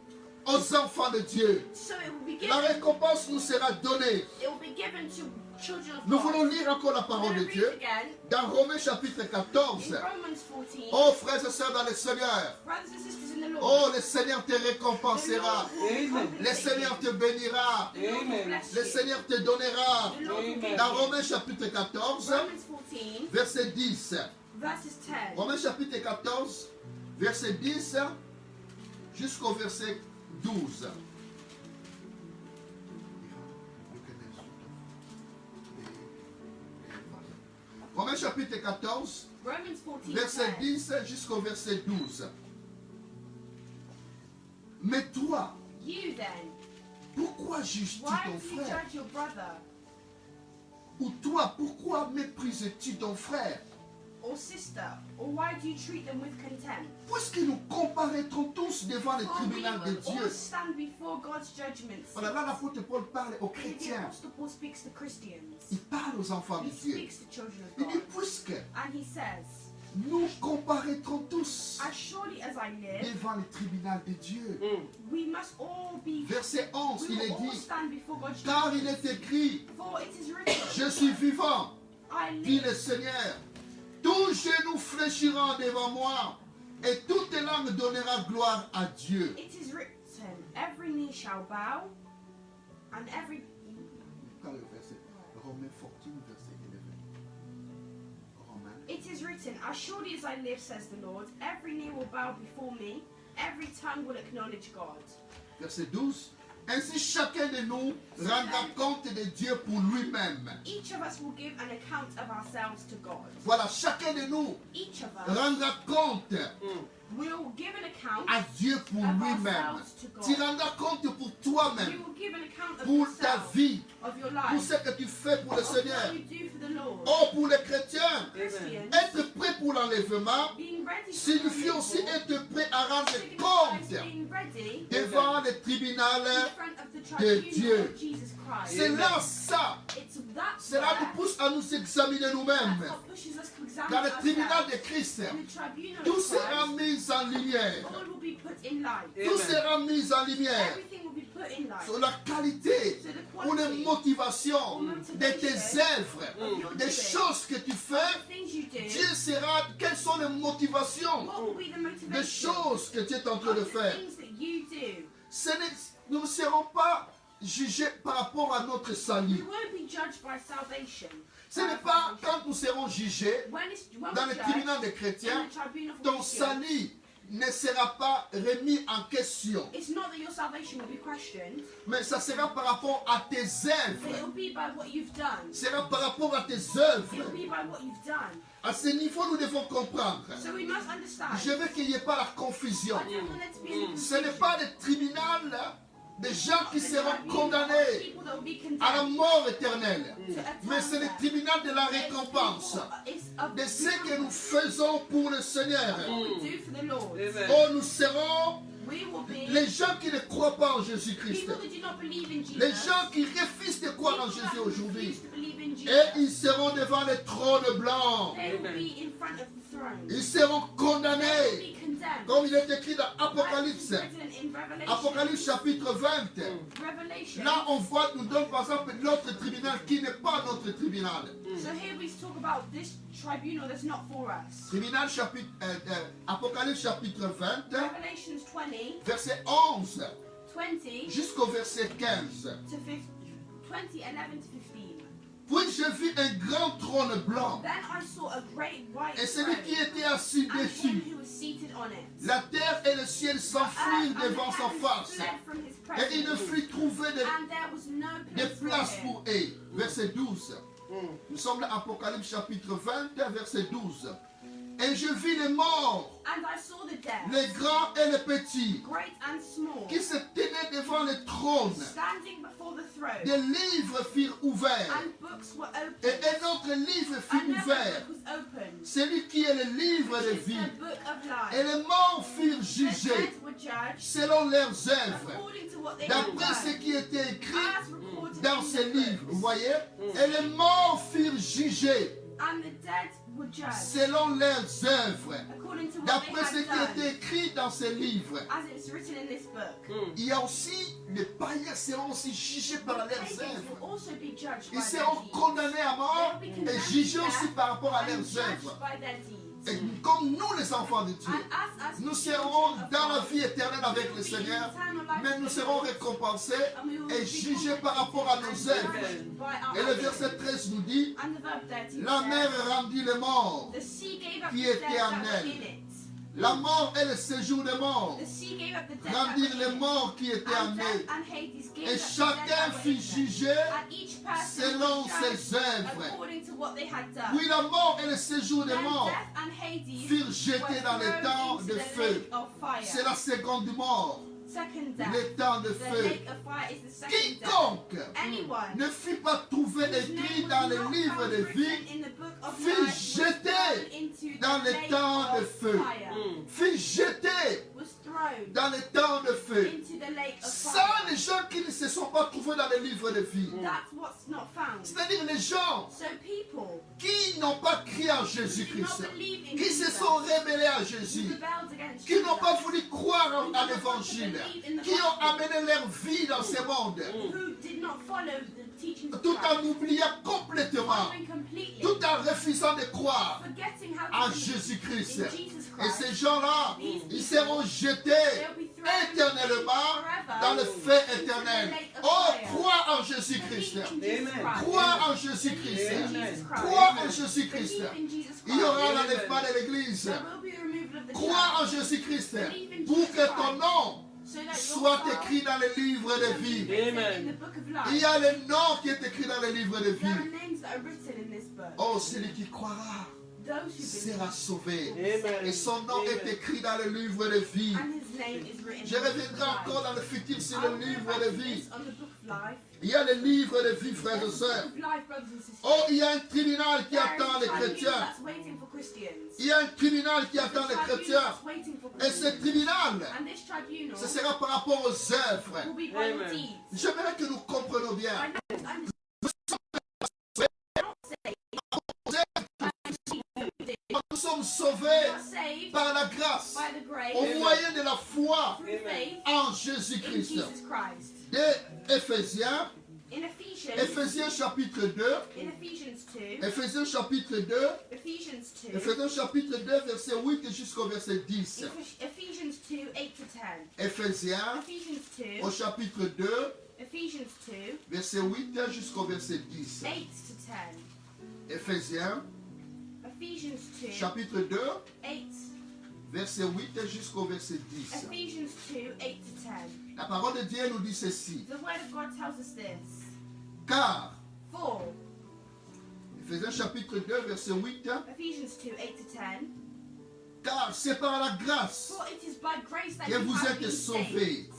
aux enfants de Dieu. So it will be La given. récompense nous sera donnée. It will be given to children of Nous God. voulons lire encore la We're parole going de to Dieu read again dans Romains chapitre in 14. Romans 14. Oh frères et sœurs dans le Seigneur, Brothers and sisters in the Lord. oh le Seigneur te The récompensera. Lord will Amen. Le compensate Seigneur you. te bénira. The Lord will Amen. bless Le you. Seigneur te donnera. The Lord will Amen. give Dans you. Romains chapitre 14, Romans 14, verset 10. verses 10. Romains chapitre 14, verset 10 jusqu'au verset 12. Romains chapitre 14, Romans 14, verset 10. 10 jusqu'au verset 12. Mais toi, You then, pourquoi juges-tu why ton do you frère? judge your brother Ou toi, pourquoi méprises-tu ton frère? or sister, or why do you treat them with contempt? Puisque nous comparaîtrons tous devant le For we tribunal de will all Dieu. stand before God's judgment. Voilà, là l'apôtre Paul parle aux The chrétiens. Apostle Paul speaks to Christians. Il parle aux enfants He de Dieu. speaks to children of Il dit, God. puisque And he says, nous comparaîtrons tous as surely as I live, devant le tribunal de Dieu. we must all be, Verset 11, we il est will all dit, stand before God's car il judgment. est écrit, For it is written, je suis vivant, I dit live. le Seigneur. Tous genoux fléchiront devant moi, et toute langue donnera gloire à Dieu. It is written, every knee shall bow, and every... Quand le verset, Romains 14, verset 11. Romains. It is written, as surely as I live, says the Lord, every knee will bow before me, every tongue will acknowledge God. Verset 12. Ainsi chacun de nous rendra compte de Dieu pour lui-même. Each of us will give an account of ourselves to God. Voilà, chacun de nous Each of us rendra compte will give an account à Dieu pour of lui-même. ourselves to God. Tu rendras compte pour You toi-même, will give an account of pour ta yourself, vie, of your pour life, ce que tu fais pour le of Seigneur. what you do for the Lord. Oh, pour les chrétiens, Christians, être prêt pour l'enlèvement being ready signifie aussi for être prêt à rendre signifies compte being ready devant le tribunal. in front of the de tribunal Dieu. of Jesus Christ. C'est là ça. It's that Cela nous there, pousse à nous examiner nous-mêmes. that's what pushes us to examine Dans le tribunal ourselves. de Christ, In the tribunal tout of sera Christ, mis en lumière. all will be put in light. Tout sera mis en lumière Everything will be put in light. sur la qualité So the ou les quality motivations de tes œuvres, of your des doing, choses que tu fais. the things you do, Dieu sera, quelles sont les motivations what will be the des motivation choses que tu es en train of de the faire. things that you do. Nous ne serons pas jugés par rapport à notre We salut. won't be judged by salvation. Ce n'est pas quand nous serons jugés When dans we're le judged tribunal des in chrétiens, the tribunal of ton Christians, salut ne sera pas remis en question. it's not that your salvation will be questioned, Mais ça sera par rapport à tes but œuvres. it'll be by what you've done. Ce sera par rapport à tes It'll œuvres. be by what you've done. À ce niveau, nous devons comprendre. So we must understand. Je veux qu'il n'y ait pas la confusion. I don't want there to be any Ce n'est confusion. pas le tribunal des gens qui The seront tribunal of condamnés people that will be à la condemned mort éternelle. to eternal Mais c'est le death. tribunal de la It's récompense people- it's of de ce que nous faisons pour le Seigneur. what we do for the Lord. Oh, nous serons We will be les gens qui ne croient pas en Jésus-Christ. people that do not believe in Jesus. Les gens qui refusent de croire en People that Jésus aujourd'hui. refuse to believe in Jesus. Et ils seront devant le trône blanc. They will be in front of the throne. Ils seront They will condamnés. be condemned. Comme il est écrit dans Like Apocalypse. it's written in Revelation. Apocalypse chapitre 20. Revelation. Là, on voit, nous donne par exemple notre tribunal qui n'est pas notre tribunal. So here we talk about this tribunal that's not for us. Tribunal chapitre, Apocalypse chapitre 20, Revelations 20, verset 11 20 jusqu'au verset 15. to 15, 20, 11 to 15. Puis je vis un grand trône blanc Then I saw a great white et throne celui qui était assis and him dessus. who was seated on it. La terre et le ciel s'enfuirent And devant the sa heavens face. fled from his Et il ne presence. fut trouvé And there was no de place for place him. pour eux. Verset 12. Nous sommes dans Apocalypse chapitre 20, verset 12. Et je vis les morts, And I saw the dead, les grands et les petits, great and small, qui se tenaient devant le trône. standing before the throne. Des livres furent ouverts. And books were Et opened. un autre livre fut Another ouvert. book was opened. Celui qui est le livre de Which is vie. the book of Et life. les morts furent The jugés dead were judged selon leurs œuvres, according to what they had d'après ce done, qui était écrit as recorded dans in ces the livres. Vous books. voyez? Et les morts furent jugés And the dead were judged selon leurs œuvres, according to what d'après they ce had qui done, était écrit dans ces livres. as it's written in this book. Il y a aussi, les païens seront aussi jugés par leurs Pagans œuvres. will also be judged by Ils their seront deeds. condamnés à mort They will be et condemned jugés to aussi death par rapport à and leurs judged œuvres. by their deeds. Et comme nous, les enfants de Dieu, And us as nous children serons of dans la God, vie éternelle we avec will le be Seigneur, in eternal life mais nous with the serons Lord, récompensés and we will et be jugés par rapport à nos compensated œuvres. and judged by our Et le actions. verset 13 nous dit, And the verb 13 la mer says, rendit les morts. the sea gave up qui the dead était en that were elle. in it. La mort est le séjour des morts. The sea gave up the dead that Rendirent were les in it. morts qui étaient en And eux. death and Hades gave Et up the dead chacun that were fut in them. jugé And each person selon was judged ses œuvres. according to what they had done. Puis la mort et le séjour des Then morts death and Hades furent jetés were dans le thrown temps into de the feu. lake of fire. C'est la seconde mort. second death. le temps de The feu. lake of fire is the second death. Quiconque Anyone ne fut pas trouvé whose name écrit was dans le not livre found de written vie in the book of fut life was jeté thrown into dans the le lake temps de of feu. fire. Fut jeté Was thrown dans le temps de feu. into the lake of Ça, fire. les gens qui ne se sont pas trouvés dans le livre de vie. That's what's not found. C'est-à-dire les gens So people qui n'ont pas crié en who did not Jésus-Christ, believe in qui se Jesus, sont rebellés à who Jésus, rebelled against qui n'ont pas Jesus, voulu croire à l'évangile, qui ont amené leur vie dans ce monde, who did not follow the teachings of tout en Christ, oubliant complètement, following completely, tout en refusant de croire forgetting how en to believe Jésus-Christ. in Jesus Et Christ. ces gens-là, ils seront jetés They'll be thrown éternellement forever dans le feu éternel. Oh, crois en Jésus-Christ. Believe in Jesus Christ. Crois en Believe Jésus-christ. in Jesus Christ. Crois en Jésus-Christ. Believe in Jesus Il y aura Christ. l'enlèvement de l'église. There will be a removal of the Crois en church Jésus-Christ pour que ton nom so that soit your écrit dans le livre de shall be vie. written Amen. in the book of Il y life. a le nom qui est écrit dans le livre de There are vie. names that are written in this book. Oh, celui qui croira Those who sera believe, sauvé. Amen. Et son nom est écrit dans le livre de vie. and his name is written Je in the book of reviendrai encore life. dans le futur sur I'll le go livre back de to vie. this on the book of life. Il y a le livre de vie, frères et There's the sœurs. book of life, brothers and sisters. Oh, il y a un tribunal qui There attend is les a tribunal chrétiens. that's waiting for Christians. Il y a un tribunal qui There's attend a les tribunal chrétiens. that's waiting for Et ce Christians. tribunal, And this tribunal ce sera par rapport aux œuvres. will be by your Amen. deeds. J'aimerais que nous comprenions I bien. know I'm not saved. Nous sommes We sauvés are saved par la grâce, by the grace au moyen de la foi through faith en in Jésus-Christ. Jesus Christ. De Éphésiens, In Ephesians, Éphésiens chapitre 2, in Ephesians 2, Éphésiens chapitre 2, Ephesians 2, Éphésiens chapitre 2, verset 8 jusqu'au verset 10. Ephesians 2, 8 to 10. Éphésiens Ephesians au 2, chapitre 2, Ephesians 2, verset 8 jusqu'au verset 10. 8 to 10. Éphésiens Ephesians 2, chapitre 2, 8. verset 8 jusqu'au verset 10. Ephesians 2, 8 to 10. La parole de Dieu nous dit ceci. The word of God tells us this. Car, For, Éphésiens chapitre 2, verset 8, Ephesians 2, 8 to 10. car c'est par la grâce For it is by grace that que you vous have êtes been sauvés, saved.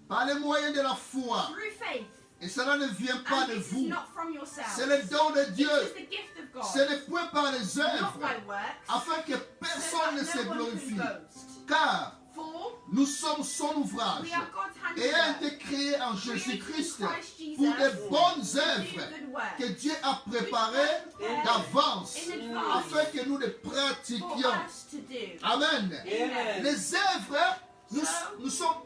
par le moyen de la foi. Through faith. Et cela ne vient pas And de this is vous. not from yourself. C'est le don de It Dieu. is the gift of God. Ce n'est point par les Not œuvres, by works. afin que So personne ne that se no one glorifie. can boast. Car For nous sommes son ouvrage, we are God's et a handiwork, été créé en created in Jésus-Christ Christ Jesus pour de bonnes to do œuvres good work, que Dieu a which préparées God prepared d'avance, in advance afin que nous les for pratiquions. us to do. Amen. Amen. Les œuvres,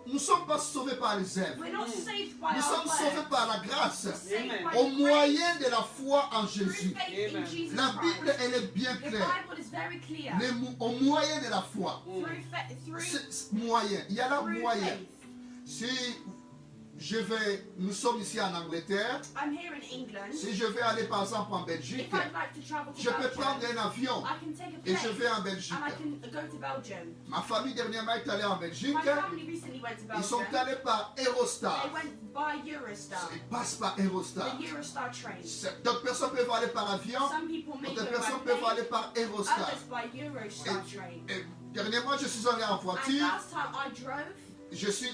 nous sommes pas sauvés par les œuvres. We're not saved by Nous our sommes sauvés works. par la grâce, We're saved Amen. by au the grace moyen de la foi en through Jésus. faith in Amen. Jesus La Bible, Christ. elle est bien The claire. Bible is very clear. Au moyen de la foi. Through Moyen. Il y a la through moyen. faith. Si nous sommes ici en Angleterre. I'm here in England. Si je vais aller par exemple en Belgique, If I'd like to travel to je peux Belgium, prendre un avion I can take a et je plane vais en Belgique. and I can go to Belgium. Ma famille dernièrement est allée en Belgique. My family recently went to Ils sont Belgium. allés par Eurostar. They went by Eurostar, Ils passent par Eurostar. the Eurostar train. D'autres personnes peuvent aller par avion. Some people may go D'autres by personnes peuvent plane, aller par Eurostar. others by Eurostar train. Et dernièrement, je suis allé en And voiture. last time I drove,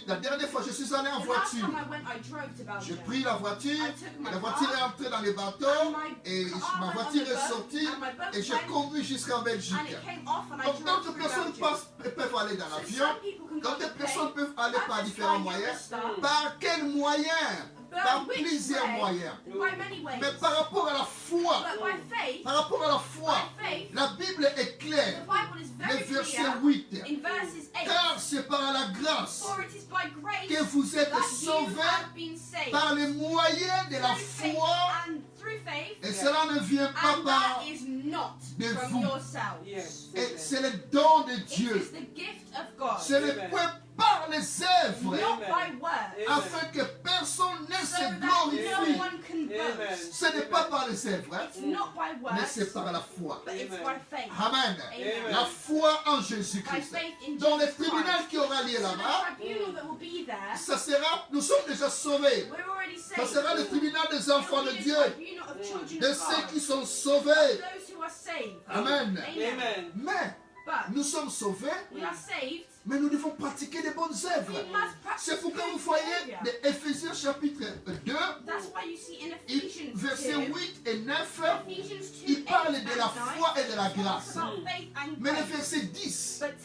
La dernière fois, je suis allé en the last voiture. time I went, I drove to J'ai Belgium. pris la voiture, I took my la voiture car, est entrée dans les bateaux and my et car ma went voiture on the est boat, sortie and my boat et j'ai went, conduit jusqu'en Belgique. and it came off and I Donc drove d'autres through personnes Belgium. peuvent aller dans So l'avion, some people can go d'autres to personnes plane, peuvent aller par others différents by moyens. Eurostar. Par quel moyen? Par But which plusieurs way? moyens. By many ways. Mais par rapport à la foi, But by faith, par rapport à la foi, by faith, la Bible est the claire. Bible is Le very verset clear 8. in verses 8. Car c'est par la grâce For it is by grace que vous êtes that you sauvés have been saved. par les moyens de la Through faith foi. and through faith, Et cela ne vient pas and par... that is not de from vous. yourself. Yes. Et c'est le don de It Dieu. is the gift of God, Ce n'est point par les œuvres, not by works, afin que personne ne so se that glorifie. no one can Amen. boast. Ce n'est pas par les œuvres, hein, It's not by mais works, c'est par la foi. but it's Amen. by faith. Amen. Amen. La foi en By Jésus-Christ. faith in Dans le Jesus tribunal Christ. qui aura lieu So là-bas, the tribunal that will be there, ça sera, nous sommes déjà sauvés. we're already Ça saved. sera le tribunal des It enfants will de be the Dieu, tribunal of children de of ceux God, qui sont sauvés. those who are saved. Amen. Amen. Mais But Nous sommes sauvés, we are saved. mais nous devons pratiquer des bonnes œuvres. We must practice C'est pourquoi good vous voyez behavior. dans Éphésiens chapitre 2, That's why you see in Ephesians versets 2, 8 et 9, Ephesians 2, il parle 8 de la and 9, foi et de la talks grâce. about faith and Mais le grace. verset 10, But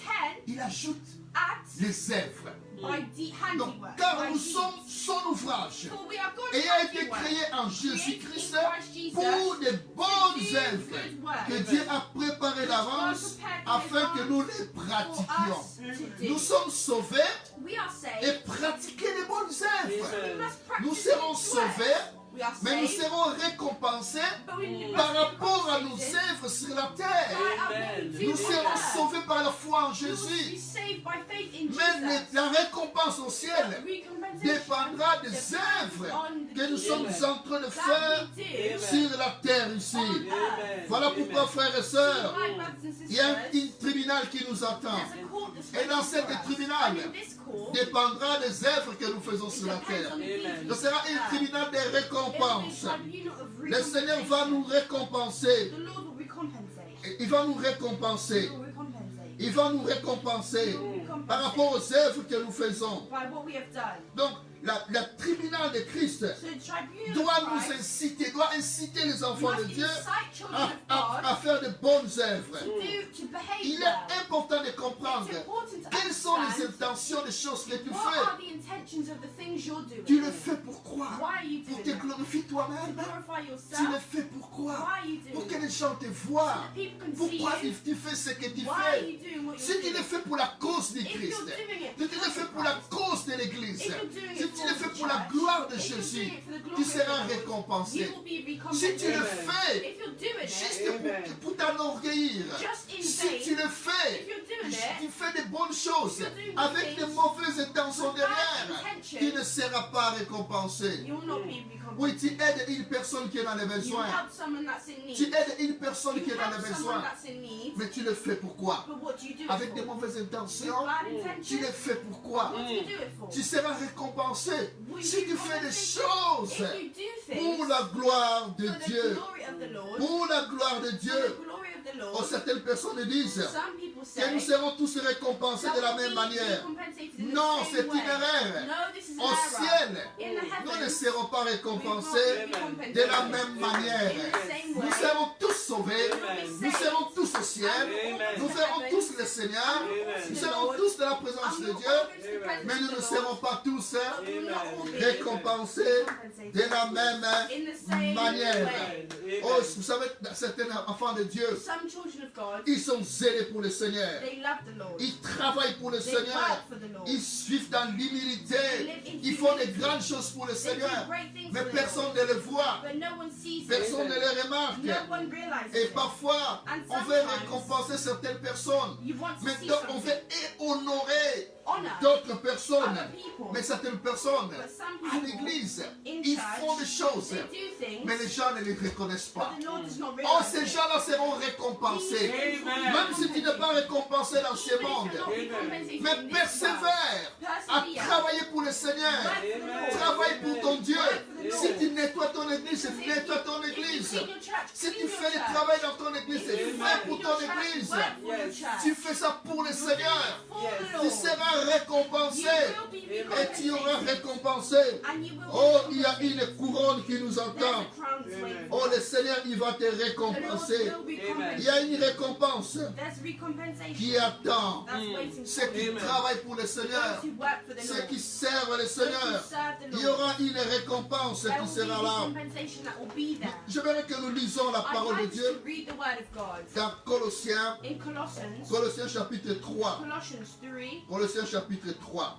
10 il ajoute adds les œuvres. by Donc, handiwork. car by nous deeds. sommes son ouvrage, For we are God's ayant été handiwork, créés en created Jésus-Christ in Christ Jesus, pour de bonnes to do œuvres good works, que Dieu a préparées d'avance afin que nous les for pratiquions. us to Nous do. sommes sauvés We are et saved. pratiquer les bonnes We œuvres. must practice Nous serons good works. sauvés, We are mais nous saved, serons récompensés but we must par be rapport à nos compensated œuvres sur la by terre. our what we do Nous on serons earth. sauvés par la foi en We will be Jésus. saved by faith in Mais Jesus. la récompense au ciel Recompensation dépendra des depends œuvres on the que nous sommes deeds en train de that faire we do sur la terre ici. on earth. Voilà pourquoi, frères et sœurs, My brothers and il y a sisters, un tribunal qui nous attend. there's a court that's Et dans waiting cette for us. tribunal, And in this court, dépendra des œuvres que nous faisons it sur la depends terre. on the deeds we Ce sera do un on earth. tribunal de It will be a récompense. tribunal of Le Seigneur va nous recompensation. récompenser. The Lord will recompensate. Il va nous He récompenser. will recompensate. Il va nous récompenser He will recompensate par rapport aux œuvres que nous faisons. by what we have done. Donc, la tribunal de Christ So the tribunal doit of nous Christ inciter, doit inciter les enfants de must Dieu incite children à, of à God faire de bonnes œuvres. to behave Il well. est important de comprendre It's important to quelles sont les understand intentions des choses que tu what are fais. the intentions of the things you're doing. Tu le fais pourquoi? Why are you Pour doing te it? glorifier To toi-même. glorify Tu le yourself. fais pourquoi? Why are you Pour doing que it? les gens te voient. So that people can see Pourquoi you. tu fais ce que tu Why are fais? you doing what Si you're tu le doing? fais pour la cause de If Christ, you're doing it si tu le because fais of pour la Christ, cause de l'Église, if you're doing si it tu for le fais the pour la church, gloire de if you're Jésus, doing it for the glory tu of seras the Lord, récompensé. you will be Si tu le recompensated. fais If you're doing juste it pour t'enorgueillir, just in si vain, tu le if fais, you're doing tu it fais de bonnes choses If you're doing avec de things mauvaises intentions with bad derrière, intentions, tu ne seras pas récompensé. you will not be Oui, recompensated. tu aides une personne qui est dans les You besoins. help someone that's in Tu need. aides une personne qui You est dans help les someone besoins. that's in need. Mais tu le fais pourquoi? But what do you do it Avec de for? mauvaises With intentions, bad tu intentions? le fais pourquoi? What do you do it for? Tu seras récompensé Will si you tu be fais des compensated? choses If you do pour things la gloire de for the Dieu. glory of the Lord, Pour la gloire de for Dieu. the glory of the Oh, Lord, certaines personnes disent some people say que nous serons tous récompensés that de la we'll même be manière. recompensated in the Non, same c'est way. une erreur. No, this is an Au error. ciel, In the nous ne heavens, serons pas we will récompensés not be recompensated de la même manière. in the same way. Nous serons tous sauvés. We'll be Nous saved. serons tous au ciel. Amen. Nous verrons tous le Seigneur. Nous serons tous dans la présence de Dieu. Mais nous ne serons pas tous récompensés de la même manière. Oh, vous savez, certains enfants de Dieu, Some children of God, ils sont zélés pour le Seigneur. they love the Lord. Ils travaillent pour le They Seigneur. work for the Lord. Ils vivent dans l'humilité. Ils font de grandes choses pour le They do Seigneur. great things Mais for the personne Lord. ne le voit. But no one sees it. Personne ne le remarque. No one realizes Et it. parfois, And on veut sometimes, récompenser certaines personnes. You want to Mais see donc, on something. veut honorer Honor d'autres personnes. other people. Mais certaines personnes, But some à people l'église, in ils church, font des choses. they do things, Mais les gens ne les reconnaissent pas. but the Lord does not Oh, realize ces it. gens-là seront récompensés. Amen. Même si tu n'es pas récompensé dans ce Even if monde. you're not recompensated Mais in this world, persévère à persevere. travailler pour le Seigneur. Work for the Lord. Travaille pour ton Dieu. Work for the Lord. Si tu nettoies ton église, If nettoie you- ton if you église. clean your church, Si clean tu your fais le church. travail dans ton église, If c'est you fait work pour in ton your church, église. work for your Yes. church. Tu fais ça pour le Seigneur. For the Tu Lord. seras récompensé. You will be Et tu auras recompensated. récompensé. And you will be Oh, il y a recompensated. une couronne qui nous There's attend. a crown that's waiting Oh, for le us. Seigneur, il va te The Lord récompenser. will Amen. Il y a recompensate. une récompense There's qui recompensation attend that's waiting ceux for qui you. Amen. travaillent pour le Seigneur, Those who work for the ceux Lord. qui servent le Those who Seigneur. serve the Il y Lord. aura une récompense There qui will be sera là. recompensation that will be there. J'aimerais que nous lisons la I'd parole de like Dieu us to read the word of God. dans Colossiens, In Colossians, Colossiens chapitre 3. Colossians 3, Colossiens chapitre 3.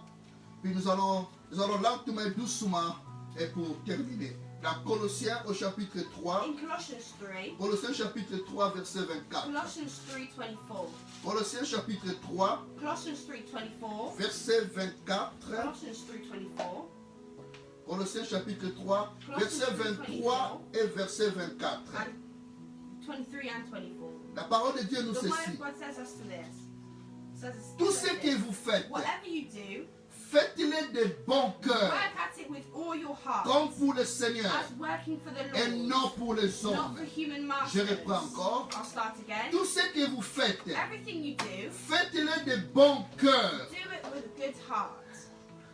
Puis nous allons lentement et doucement et pour terminer. Dans Colossiens au chapitre 3. in Colossians 3, Colossiens chapitre 3 verset 24. Colossians 3:24, Colossiens chapitre 3 Colossians 3:24, verset 24. Colossians 3:24, Colossiens chapitre 3 verset 23 et verset 24. and 23 and 24. La parole de Dieu nous The word ceci. of God says us to this. Says us Tout says ce this. que vous faites, Whatever you do, Faites-les de bon cœur, Work at it with all your heart. comme pour le Seigneur, As working for the et Lord. non pour les Not hommes. for human Je masters. reprends encore. I'll start again. Tout ce que vous faites, Everything you do, faites-le de bon cœur, do it with a good heart.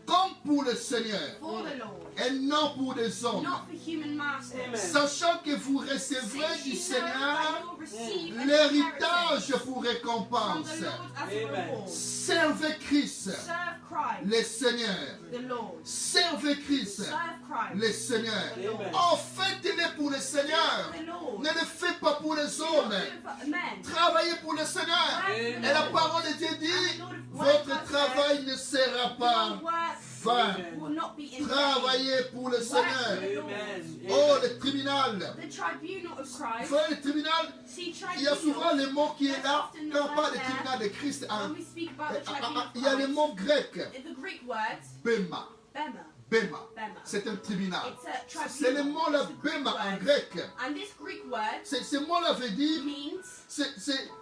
comme pour le Seigneur, For the Lord. et non pour les hommes. Not for human masters. Amen. Sachant que vous recevrez Since du you know Seigneur that you'll receive an l'héritage inheritance pour from récompense. the Lord as a Amen. reward. Servez Christ, Serve Christ, le Seigneur. the Lord. Servez Christ, Serve Christ, le Seigneur. Amen. Oh, faites-le pour le Seigneur. the Lord. Ne le faites pas pour les Do hommes. not do it for men. Travaillez pour le Seigneur. Amen. Et la parole de Dieu dit, votre travail ne sera pas Your work vain. will not be in vain. Travaillez pour le Seigneur. Amen. Oh, le tribunal. The tribunal of Vous Christ. voyez, le tribunal, See, il y a souvent tribunal. le mot qui est là. Quand on parle du tribunal de Christ, When we speak about the tribunal of il y a le Christ, mot grec, the Greek word bema. bema. Bema. Bema. C'est un tribunal. It's a tribunal. C'est le mot là, It's a Greek bema en word. grec. And this Greek word Ce mot-là veut dire, means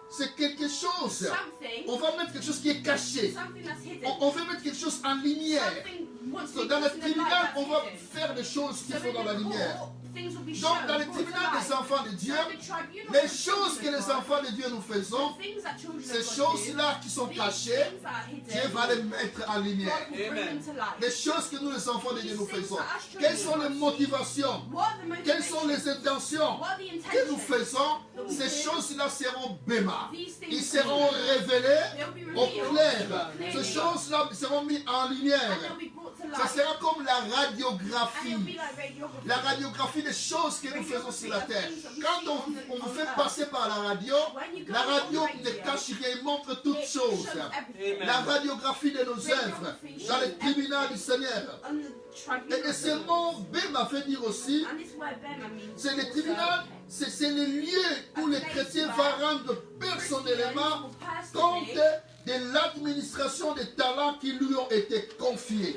c'est quelque chose. something, On va mettre quelque chose qui est caché. something that's hidden. On veut mettre quelque chose en lumière. Something wants to So, be dans le put in the light tribunal, that's on va hidden. faire des choses qui So sont in dans la the lumière. court, things will be Donc, shown, dans le brought to tribunal light. des enfants de Dieu, So the tribunal les of the choses que children les of God, enfants de Dieu nous faisons, the things that children ces of God do, choses-là qui sont these cachées, things that are hidden, Dieu va les mettre en lumière. God will bring them to light. Les choses que nous, les enfants de Dieu, nous These things faisons. that us children Quelles sont les of God motivations? What are the Quelles sont motivations? les intentions What are the que nous intentions? faisons? that we Ces do? choses-là seront béma. These things Ils seront will révélés they'll be au revealed clair. clearly. Ces choses-là seront mises en And lumière. they'll be brought to Ça light. sera comme la And radiographie. it'll be like radiography. La radiographie des choses que nous faisons sur la terre. Quand on vous fait passer par la radio When you go on ne radio, cache rien, il montre it toutes shows choses. everything. Amen. La radiographie de nos œuvres dans le tribunal du Seigneur. On the tribunal Et of ce the mot Lord. B m'a fait dire aussi, And this word bema means c'est le also tribunal, c'est le lieu où le chrétien va rendre personnellement compte de l'administration des talents qui lui ont été confiés.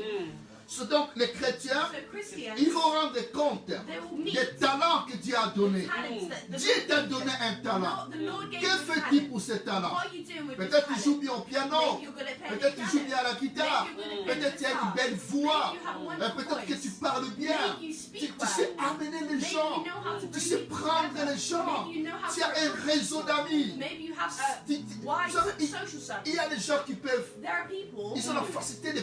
C'est donc les chrétiens, So Christians, ils vont rendre compte they will meet des talents que Dieu a donnés. talents that the Dieu Lord t'a gave donné them. un talent. The Lord gave Que you fais-tu talent. pour ces talents? What are you doing with this Peut-être tu talent? joues bien au piano, Maybe you're good at playing peut-être the tu joues bien piano. à la guitare, Maybe you're good at peut-être tu as playing une the belle voix, Maybe you have a wonderful peut-être que voice. tu parles bien, Maybe you speak tu sais well. amener les Maybe gens, you know how to tu bring sais people prendre together. les gens, Maybe you know how tu to as un réseau d'amis. Maybe you have a Tu- wide vous savez, social il circle. y a des gens qui peuvent, There are people ils ont la facilité de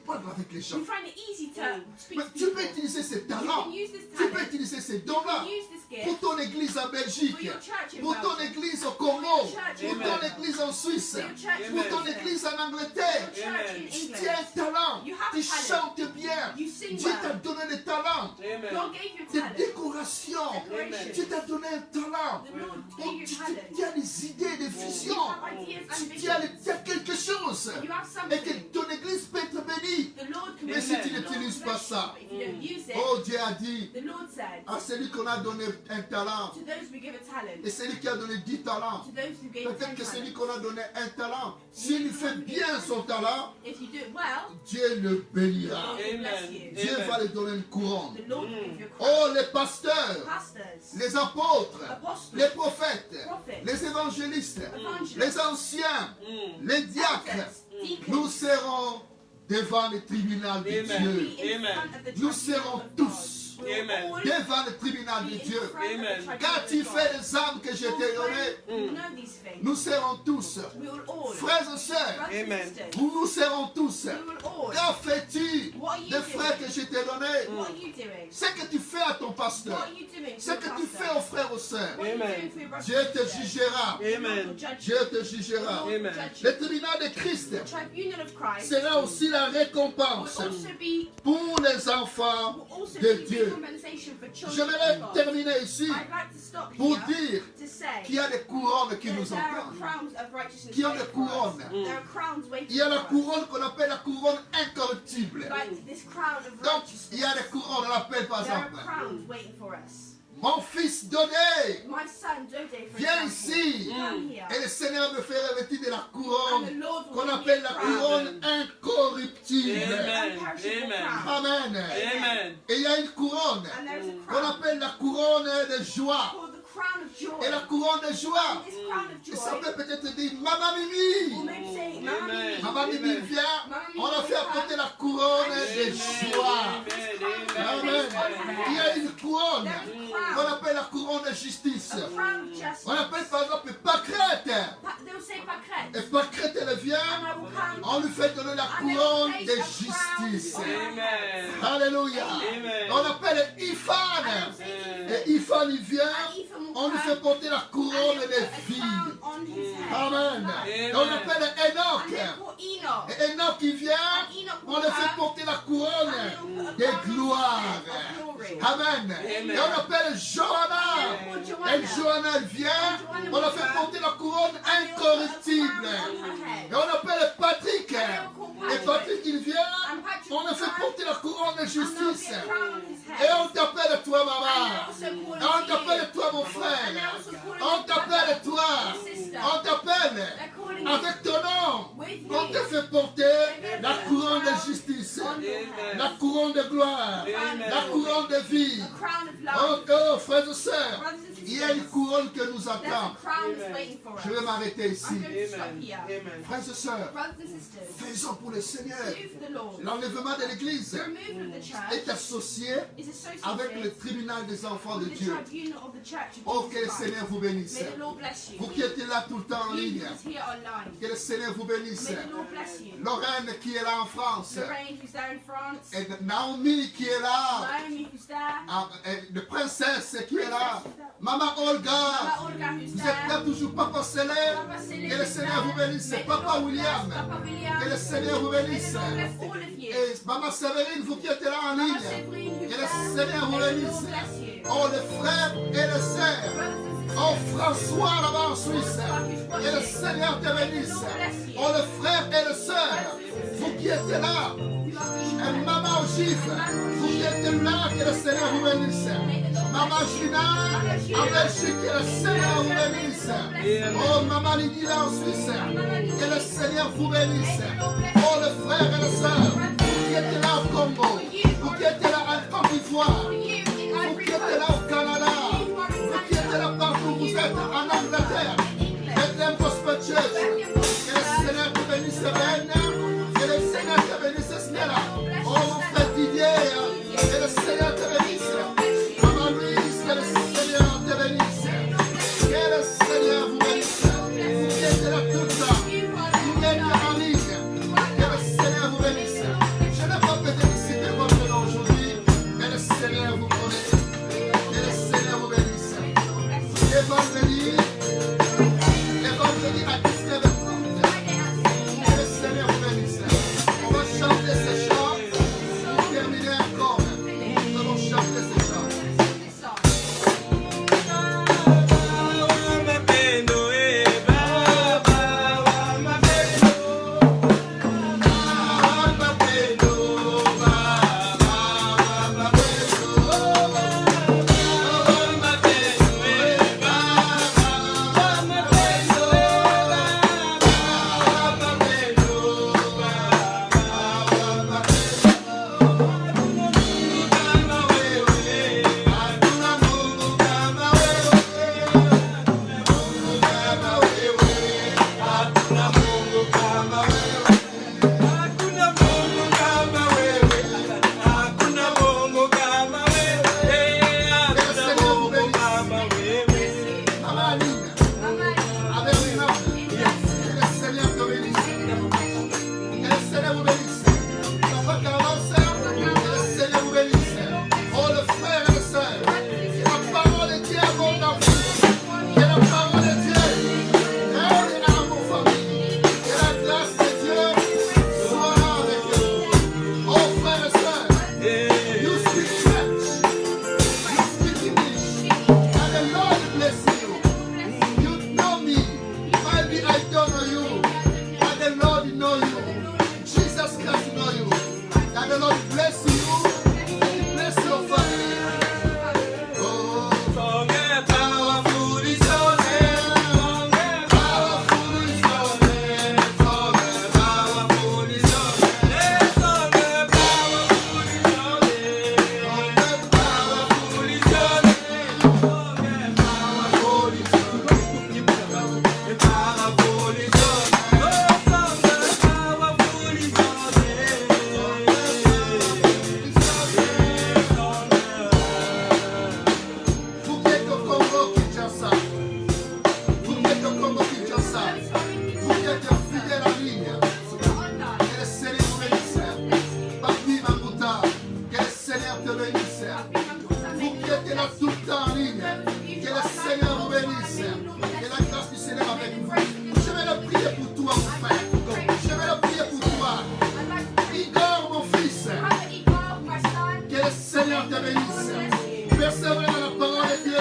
parler avec les gens. who find it easy to speak Mais to tu peux people. utiliser ces You talents, can use this tu peux talent. utiliser ces You dons-là can use this pour gift ton église en Belgique, for your church in pour ton Belgium. église au Congo, church pour in ton Belgium. église en Suisse, For your church in pour ton Belgium. église en Angleterre. Your church Amen. in England. Tu as un talent, You have tu talent. chantes bien, You sing Dieu t'a well. donné des talents, Amen. God gave you des talent. décorations, Decoration. Dieu t'a donné un talent. The Lord Oh, gave you tu talent. as des idées, des You visions, have ideas and tu as visions. quelque chose You have et que something. ton église peut être bénie. The Lord can Mais bless si you. tu The Lord n'utilises can pas bless ça, you. But if you don't use it, oh Dieu a dit the Lord said, à celui qu'on a donné un talent to those we give a talent, et celui qui a donné 10 talents, to those who gave peut-être 10 que celui talents, qu'on a donné un talent, s'il fait bien son talent, if you do it well, Dieu le the bénira. Lord will bless Amen. you. Dieu va lui donner une couronne. The Lord will give you a crown. Oh, les pasteurs, Pastors, les apôtres, apostles, les prophètes, prophets, les évangélistes, evangelists, les anciens, les diacres, elders, deacons, nous serons devant le tribunal de Amen. Dieu. be in Amen. front of the Nous tribunal serons of tous God. We will Amen. all devant le tribunal be de in Dieu. front of the Amen. tribunal Quand of tu God. fais les âmes que je All t'ai données, friends who know these things. nous serons tous, We will all, frères et sœurs, brothers and Amen. sisters, nous serons tous. we will all. Que fais-tu What are you des frères que doing? je t'ai donnés? What are you doing? Ce que tu fais à ton What pasteur, are you doing ce for que your tu pastor? fais aux frères et aux sœurs, What are you Amen. doing for your brothers Dieu and te sisters? jugera. The Lord Amen. will judge Dieu you. te The jugera. Lord will Amen. judge you. Le tribunal de Christ The tribunal of Christ sera aussi la will récompense also be pour les enfants will also de be Dieu. compensation for children J'aimerais of God. terminer ici I'd like to stop pour here dire to say qu'il y a des couronnes qui that nous there are entendent. crowns of righteousness Qui ont waiting des for us. couronnes. There are crowns waiting Il y a la for us. couronne qu'on appelle la couronne incorruptible. Like this crown of Donc, righteousness. il y a des couronnes, on l'appelle par There are exemple. crowns waiting for us. Mon fils Dodé, My son Dode, for viens example, ici. come here. Et le Seigneur me fait revêtir de la And the couronne Lord will qu'on give me appelle a la crown. couronne incorruptible. Amen. Imperishable Amen. crown. Amen. Amen. Et il y a une couronne And there is a qu'on crown appelle la couronne de joie. called the crown of joy. Et la couronne de joie. This crown of Et ça joy, peut peut-être dire, Maman or Mimi. maybe say, Mama Mimi, Maman Mimi vient, on a fait apporter la couronne de joie. Amen. Il y a une couronne qu'on appelle la couronne de justice. a crown of justice. On appelle par exemple Pâquerette. They'll say Pakret. Et Pâquerette, elle vient, And I will come. on lui fait donner la couronne de justice. Alléluia. On appelle Ifan. Et Ifan, il vient, on lui fait porter la couronne de vie. On his head. Amen. Et on appelle And Enoch. they call Enoch. Et Enoch, il vient, on lui fait porter la couronne de gloire. Amen. Et on appelle Johanna. Et Johanna, elle vient, on lui fait porter la couronne incorruptible. Et on appelle Patrick. Et Patrick, il vient, on lui fait porter la couronne de justice. Et on t'appelle toi, maman. Et on t'appelle toi, mon frère. On t'appelle toi. On t'appelle avec ton nom. On te fait porter la couronne de justice, la couronne de gloire, la couronne de vie. Oh, frères et sœurs, il y a une couronne que nous attend. Je vais m'arrêter ici. Frères et sœurs, faisons pour le Seigneur. L'enlèvement de l'Église est associé avec le tribunal des enfants de Dieu. Oh, que le Seigneur vous bénisse. Vous qui êtes là tout le temps en ligne, que le Seigneur vous bénisse. Lorraine qui est là en France, et Naomi qui est là, le princesse qui est là, Maman Olga, vous êtes là toujours, Papa Célèbre, que le Seigneur vous bénisse, Papa William, que le Seigneur vous bénisse, et Maman Séverine, vous qui êtes là en ligne, que le Seigneur vous bénisse, oh les frères et les sœurs, oh François là-bas en Suisse, que le Seigneur te bénisse, oh les frères et les sœurs, vous qui êtes là, et Maman Ogif, vous qui êtes là, que le Seigneur vous bénisse. Maman Gina, en Belgique, que le Seigneur vous bénisse. Oh Maman Lydie là en Suisse, que le Seigneur vous bénisse. Oh les frères et les sœurs, vous qui êtes là au Congo, vous qui êtes là en Côte d'Ivoire, vous qui êtes là au Canada, vous qui êtes là partout où vous êtes, en Angleterre, Bethlehem Gospel Church, que le Seigneur te bénisse, Ben. Que le Seigneur te bénisse, Stella. Oh, mon frère Didier, que le Seigneur te bénisse. Maman Louise, que le Seigneur te bénisse. Que le Seigneur vous bénisse. Vous qui êtes là tout le temps, vous qui êtes en ligne, que le Seigneur vous bénisse. Je n'ai pas peut-être cité votre nom aujourd'hui, mais le Seigneur vous bénisse.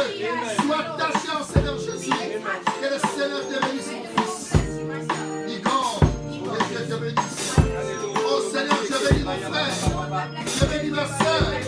Sois attaché en Seigneur Jésus. Que le Seigneur te bénisse, mon fils. Igor, que Dieu te bénisse. Oh Seigneur, je bénis mon frère. Je bénis ma soeur.